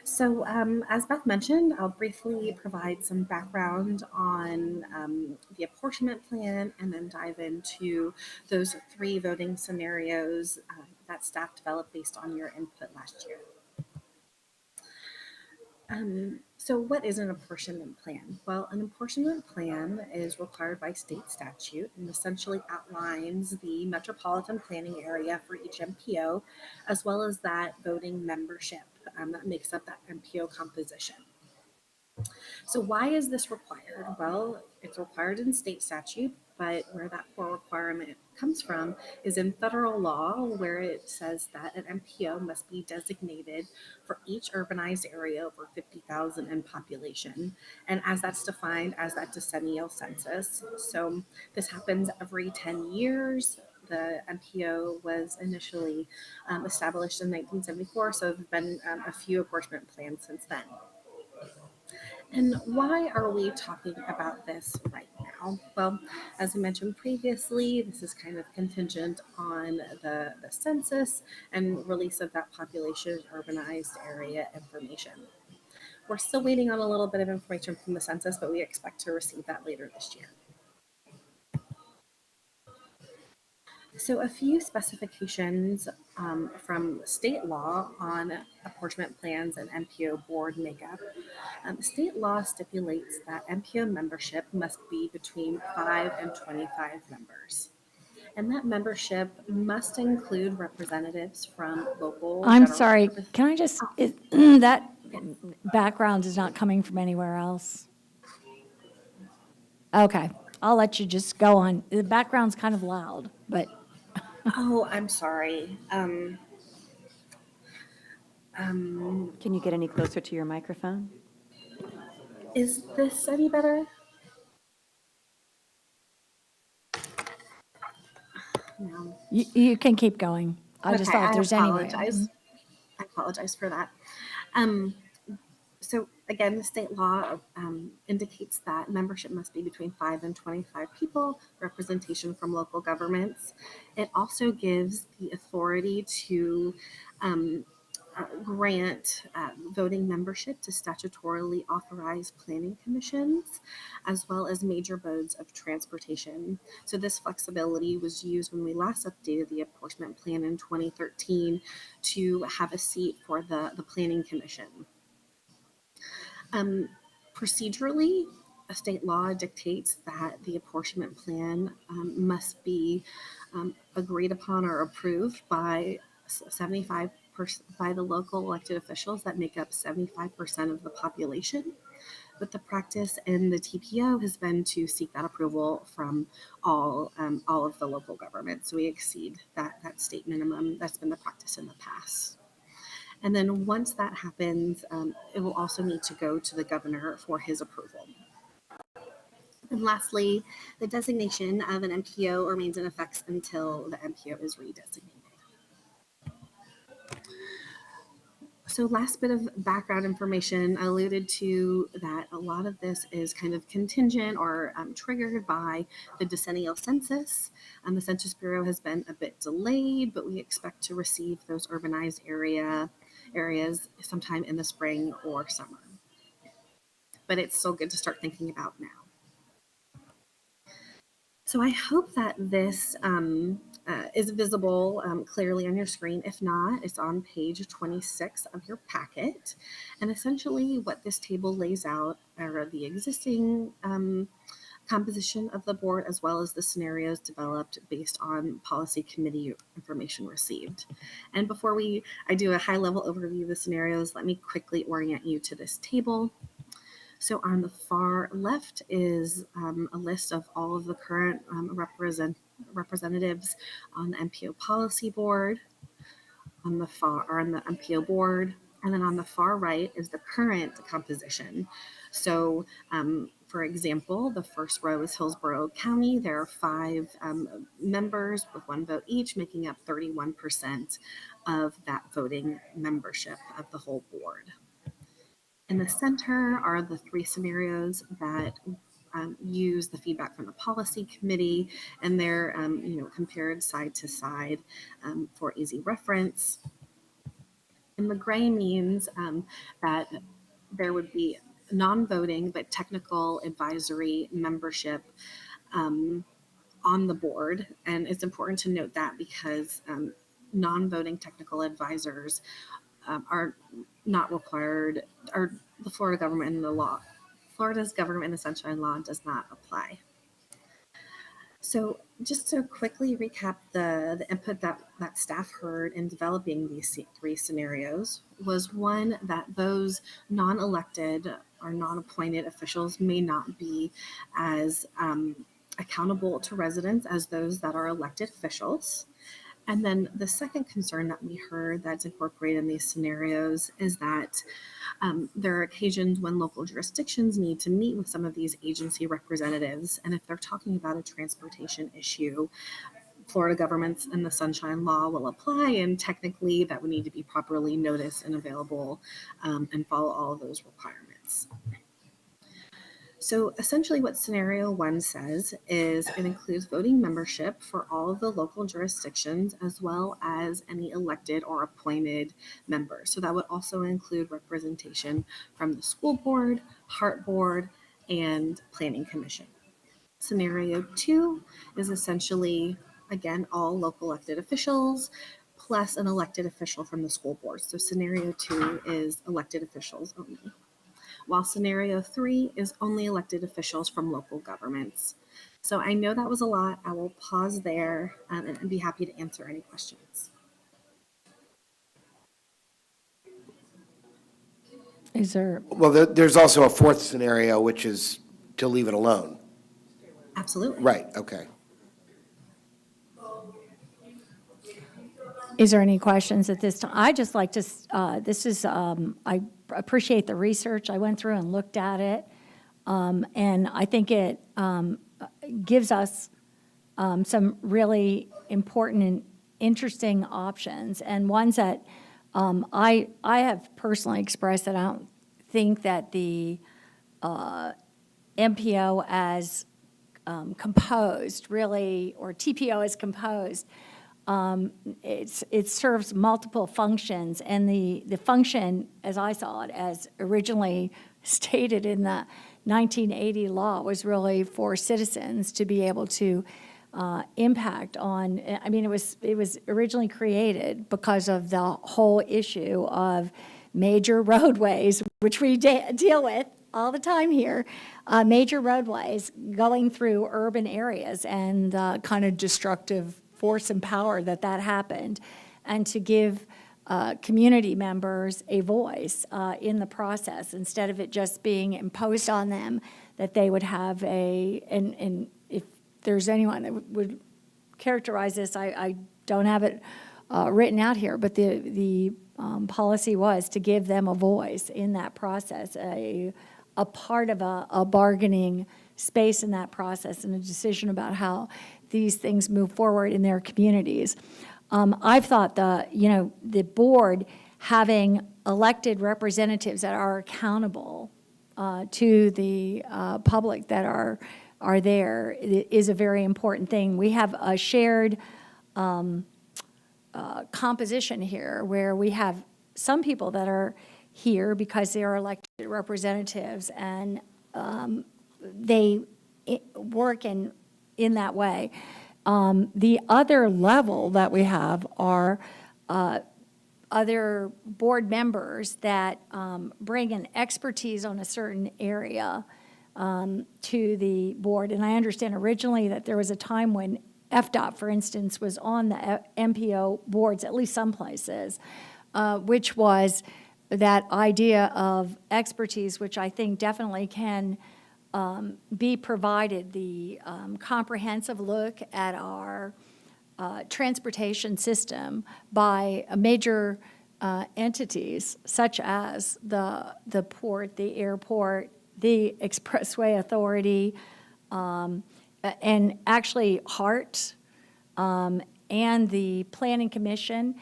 So as Beth mentioned, I'll briefly provide some background on the apportionment plan and then dive into those 3 voting scenarios that staff developed based on your input last year. So what is an apportionment plan? Well, an apportionment plan is required by state statute and essentially outlines the metropolitan planning area for each MPO, as well as that voting membership that makes up that MPO composition. So why is this required? Well, it's required in state statute, but where that core requirement comes from is in federal law, where it says that an MPO must be designated for each urbanized area over 50,000 in population. And as that's defined as that decennial census. So this happens every 10 years. The MPO was initially established in 1974, so there have been a few apportionment plans since then. And why are we talking about this right now? Well, as I mentioned previously, this is kind of contingent on the census and release of that population urbanized area information. We're still waiting on a little bit of information from the census, but we expect to receive that later this year. So a few specifications from state law on apportionment plans and MPO board makeup. State law stipulates that MPO membership must be between 5 and 25 members. And that membership must include representatives from local. I'm sorry, can I just, that background is not coming from anywhere else. Okay, I'll let you just go on. The background's kind of loud, but. Oh, I'm sorry. Can you get any closer to your microphone? Is this any better? No. You can keep going. I just thought if there's any way. I apologize for that. So again, the state law indicates that membership must be between 5 and 25 people, representation from local governments. It also gives the authority to grant voting membership to statutorily authorized planning commissions, as well as major modes of transportation. So this flexibility was used when we last updated the apportionment plan in 2013 to have a seat for the planning commission. Procedurally, a state law dictates that the apportionment plan must be agreed upon or approved by 75% by the local elected officials that make up 75% of the population. But the practice in the TPO has been to seek that approval from all of the local governments. So we exceed that state minimum. That's been the practice in the past. And then once that happens, it will also need to go to the governor for his approval. And lastly, the designation of an MPO remains in effect until the MPO is redesignated. So last bit of background information, I alluded to that a lot of this is kind of contingent or triggered by the decennial census. The Census Bureau has been a bit delayed, but we expect to receive those urbanized areas sometime in the spring or summer. But it's still good to start thinking about now. So I hope that this is visible clearly on your screen. If not, it's on page 26 of your packet. And essentially what this table lays out are the existing composition of the board, as well as the scenarios developed based on policy committee information received. And before I do a high-level overview of the scenarios, let me quickly orient you to this table. So on the far left is a list of all of the current representatives on the MPO policy board, on the MPO board, and then on the far right is the current composition. So for example, the first row is Hillsborough County. There are 5 members with 1 vote each, making up 31% of that voting membership of the whole board. In the center are the 3 scenarios that use the feedback from the policy committee, and they're compared side to side for easy reference. And the gray means that there would be non-voting but technical advisory membership on the board. And it's important to note that because non-voting technical advisors are not required, are the Florida government and the law. Florida's government and the Sunshine Law does not apply. So just to quickly recap the input that staff heard in developing these three scenarios was one, that those non-elected or non-appointed officials may not be as accountable to residents as those that are elected officials. And then the second concern that we heard that's incorporated in these scenarios is that there are occasions when local jurisdictions need to meet with some of these agency representatives. And if they're talking about a transportation issue, Florida governments and the Sunshine Law will apply, and technically that would need to be properly noticed and available and follow all of those requirements. So essentially what scenario one says is it includes voting membership for all of the local jurisdictions as well as any elected or appointed members. So that would also include representation from the school board, heart board, and planning commission. Scenario two is essentially, again, all local elected officials plus an elected official from the school board. So scenario two is elected officials only, while scenario three is only elected officials from local governments. So I know that was a lot. I will pause there and be happy to answer any questions. Is there? Well, there's also a fourth scenario, which is to leave it alone. Absolutely. Right, okay. Is there any questions at this time? I just like to, I appreciate the research. I went through and looked at it, and I think it gives us some really important and interesting options, and ones that I have personally expressed that I don't think that the MPO as composed really, or TPO as composed, it serves multiple functions, and the function, as I saw it, as originally stated in the 1980 law, was really for citizens to be able to impact on. I mean, it was originally created because of the whole issue of major roadways, which we deal with all the time here, major roadways going through urban areas, and kind of destructive force and power that happened, and to give community members a voice in the process, instead of it just being imposed on them, that they would have and if there's anyone that would characterize this, I don't have it written out here, but the policy was to give them a voice in that process, a part of a bargaining space in that process, and a decision about how these things move forward in their communities. I've thought the board having elected representatives that are accountable to the public that are there is a very important thing. We have a shared composition here where we have some people that are here because they are elected representatives, and they work in that way. The other level that we have are other board members that bring an expertise on a certain area to the board. And I understand originally that there was a time when FDOT, for instance, was on the MPO boards, at least some places, which was that idea of expertise, which I think definitely can be provided, the comprehensive look at our transportation system by major entities such as the port, the airport, the expressway authority, and actually HART and the planning commission.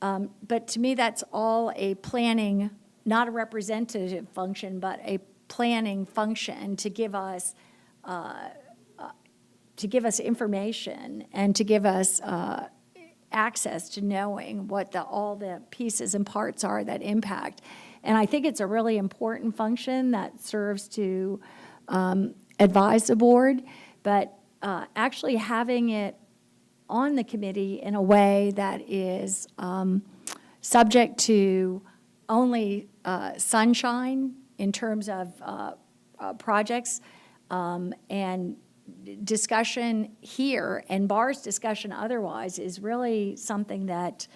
But to me, that's all a planning, not a representative function, but a planning function to give us information and to give us access to knowing what all the pieces and parts are that impact. And I think it's a really important function that serves to advise the board, but actually having it on the committee in a way that is subject to only sunshine in terms of projects, and discussion here and Bar's discussion otherwise is really something that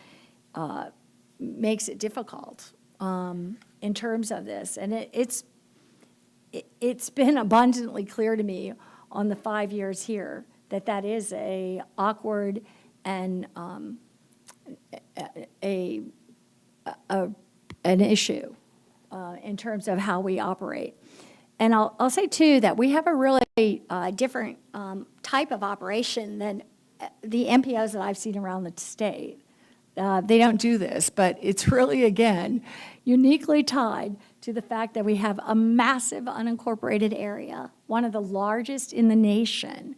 makes it difficult in terms of this. And it's been abundantly clear to me on the 5 years here that that is a awkward and an issue in terms of how we operate. And I'll say, too, that we have a really different type of operation than the MPOs that I've seen around the state. They don't do this, but it's really, again, uniquely tied to the fact that we have a massive unincorporated area, one of the largest in the nation,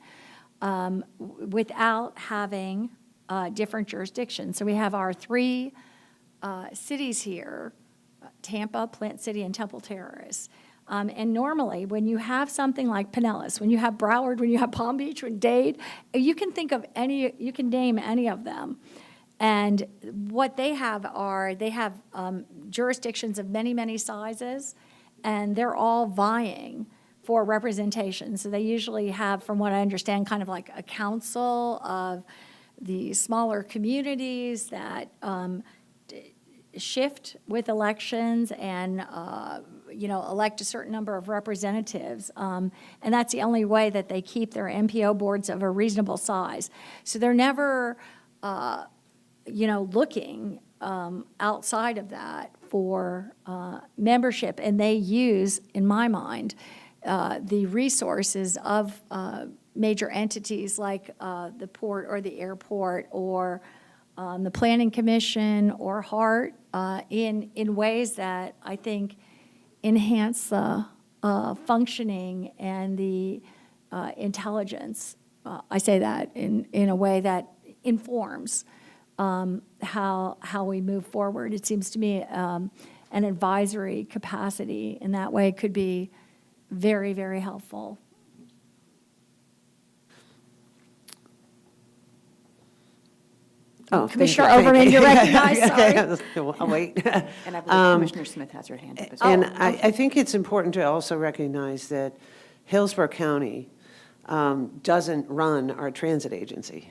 without having different jurisdictions. So we have our three cities here, Tampa, Plant City, and Temple Terrace. And normally, when you have something like Pinellas, when you have Broward, when you have Palm Beach, when Dade, you can think of any, you can name any of them. And what they have are, they have jurisdictions of many, many sizes, and they're all vying for representation. So they usually have, from what I understand, kind of like a council of the smaller communities that shift with elections and elect a certain number of representatives. And that's the only way that they keep their MPO boards of a reasonable size. So they're never, looking outside of that for membership. And they use, in my mind, the resources of major entities like the port or the airport or the Planning Commission or HART in ways that I think enhance the functioning and the intelligence. I say that in a way that informs how we move forward. It seems to me an advisory capacity in that way could be very, very helpful. Oh, Commissioner Overman, you're recognized, sorry. I'll wait. And I believe Commissioner Smith has her hand up as well. And I think it's important to also recognize that Hillsborough County doesn't run our transit agency,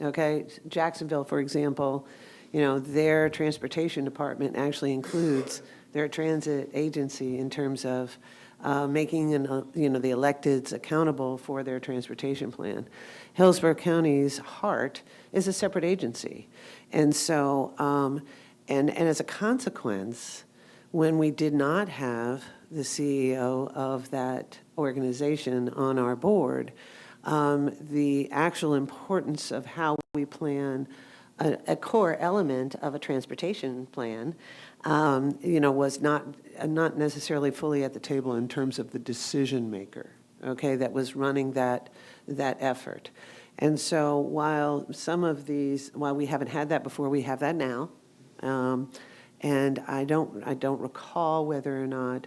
okay? Jacksonville, for example, their transportation department actually includes their transit agency in terms of making the electeds accountable for their transportation plan. Hillsborough County's HART is a separate agency. And so, and as a consequence, when we did not have the CEO of that organization on our board, the actual importance of how we plan a core element of a transportation plan, was not necessarily fully at the table in terms of the decision maker, okay, that was running that effort. And so while we haven't had that before, we have that now. And I don't recall whether or not,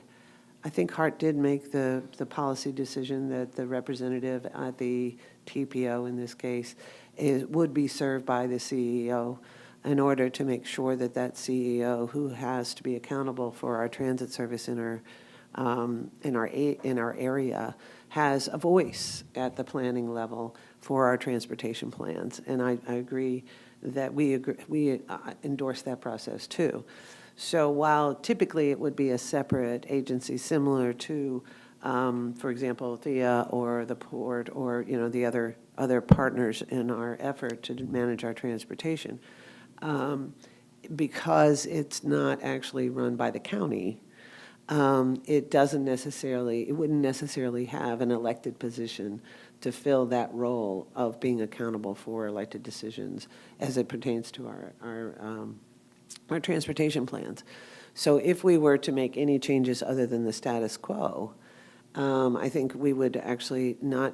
I think HART did make the policy decision that the representative at the TPO in this case would be served by the CEO in order to make sure that that CEO, who has to be accountable for our transit service in our area, has a voice at the planning level for our transportation plans. And I agree that we endorse that process too. So while typically it would be a separate agency similar to, for example, THIA or the port or the other partners in our effort to manage our transportation, because it's not actually run by the county, it wouldn't necessarily have an elected position to fill that role of being accountable for elected decisions as it pertains to our transportation plans. So if we were to make any changes other than the status quo, I think we would actually not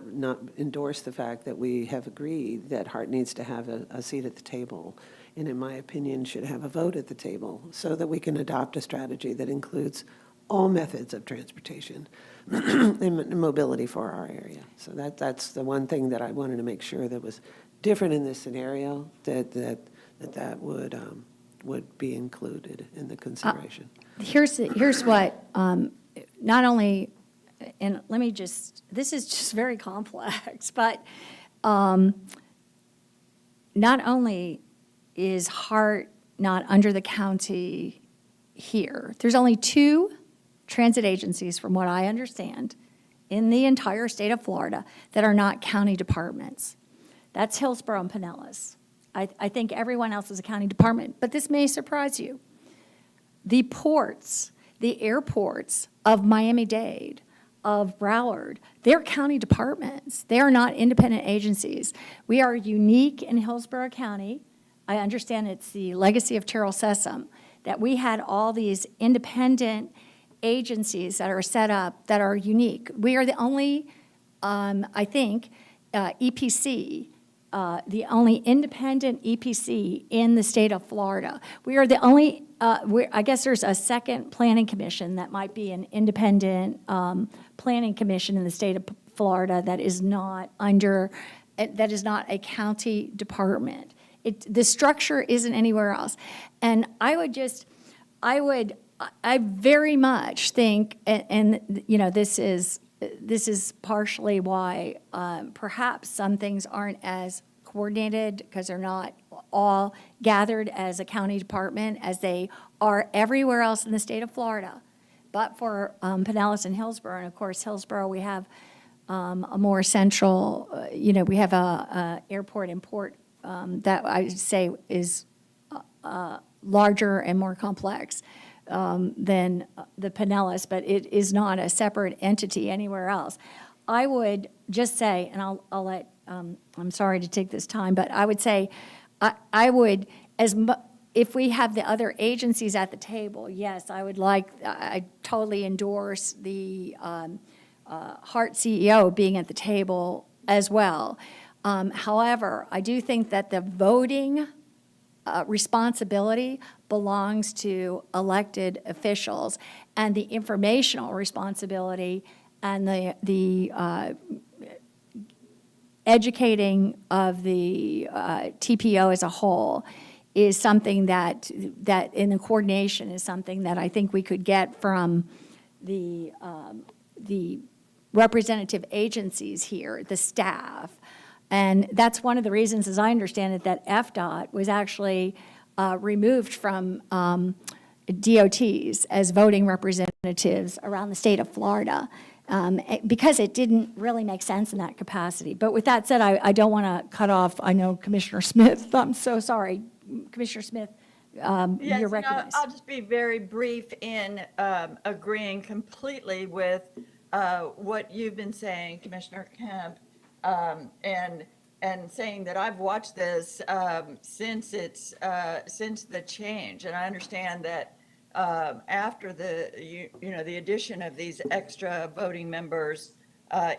endorse the fact that we have agreed that HART needs to have a seat at the table, and in my opinion should have a vote at the table so that we can adopt a strategy that includes all methods of transportation and mobility for our area. So that's the one thing that I wanted to make sure that was different in this scenario, that would be included in the consideration. Here's what not only, and let me just, this is just very complex, but not only is Hart not under the county here, there's only 2 transit agencies, from what I understand, in the entire state of Florida that are not county departments. That's Hillsborough and Pinellas. I think everyone else is a county department, but this may surprise you. The ports, the airports of Miami-Dade, of Broward, they're county departments. They are not independent agencies. We are unique in Hillsborough County. I understand it's the legacy of Terrell Sessom, that we had all these independent agencies that are set up that are unique. We are the only, I think, EPC, the only independent EPC in the state of Florida. We are the only, I guess there's a second planning commission that might be an independent planning commission in the state of Florida that is not under, that is not a county department. The structure isn't anywhere else. And I very much think, and you know, this is partially why perhaps some things aren't as coordinated, because they're not all gathered as a county department as they are everywhere else in the state of Florida. But for Pinellas and Hillsborough, and of course Hillsborough, we have a more central, you know, we have a airport and port that I say is larger and more complex than the Pinellas, but it is not a separate entity anywhere else. I would just say, and I'll let, I'm sorry to take this time, but I would say, I would, if we have the other agencies at the table, yes, I totally endorse the Hart CEO being at the table as well. However, I do think that the voting responsibility belongs to elected officials, and the informational responsibility and the educating of the TPO as a whole is something that in the coordination is something that I think we could get from the representative agencies here, the staff. And that's one of the reasons, as I understand it, that FDOT was actually removed from DOTs as voting representatives around the state of Florida, because it didn't really make sense in that capacity. But with that said, I don't want to cut off, I know Commissioner Smith, I'm so sorry. Commissioner Smith, Yes, you're no, recognized. I'll just be very brief in agreeing completely with what you've been saying, Commissioner Kemp, and saying that I've watched this since the change, and I understand that after the the addition of these extra voting members,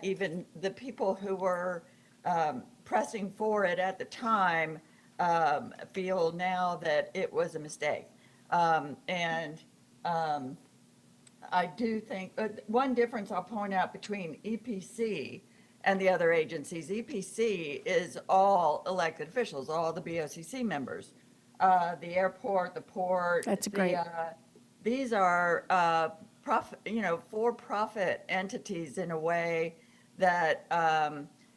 even the people who were pressing for it at the time feel now that it was a mistake. I do think one difference I'll point out between EPC and the other agencies, EPC is all elected officials, all the BOCC members, the airport, the port. That's great. These are for-profit entities in a way that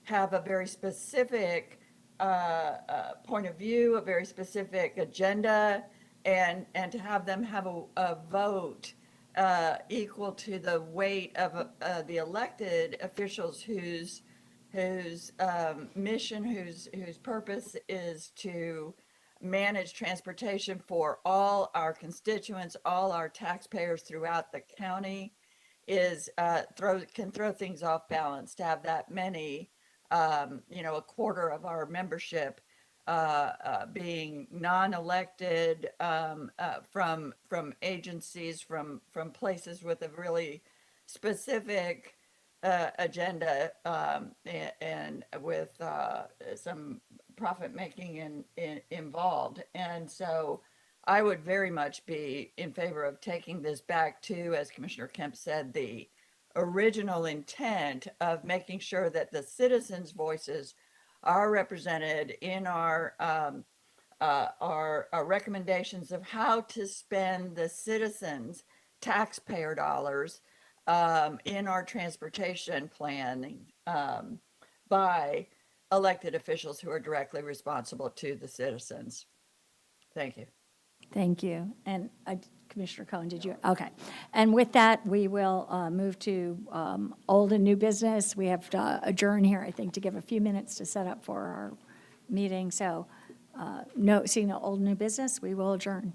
have a very specific point of view, a very specific agenda, and to have them have a vote equal to the weight of the elected officials whose mission, whose purpose is to manage transportation for all our constituents, all our taxpayers throughout the county, can throw things off balance to have that many, a quarter of our membership being non-elected from agencies, from places with a really specific agenda and with some profit making involved. And so I would very much be in favor of taking this back to, as Commissioner Kemp said, the original intent of making sure that the citizens' voices are represented in our recommendations of how to spend the citizens' taxpayer dollars in our transportation planning by elected officials who are directly responsible to the citizens. Thank you. Thank you. And Commissioner Cohen, did you? Okay. And with that, we will move to old and new business. We have to adjourn here, I think, to give a few minutes to set up for our meeting. So seeing no old and new business, we will adjourn.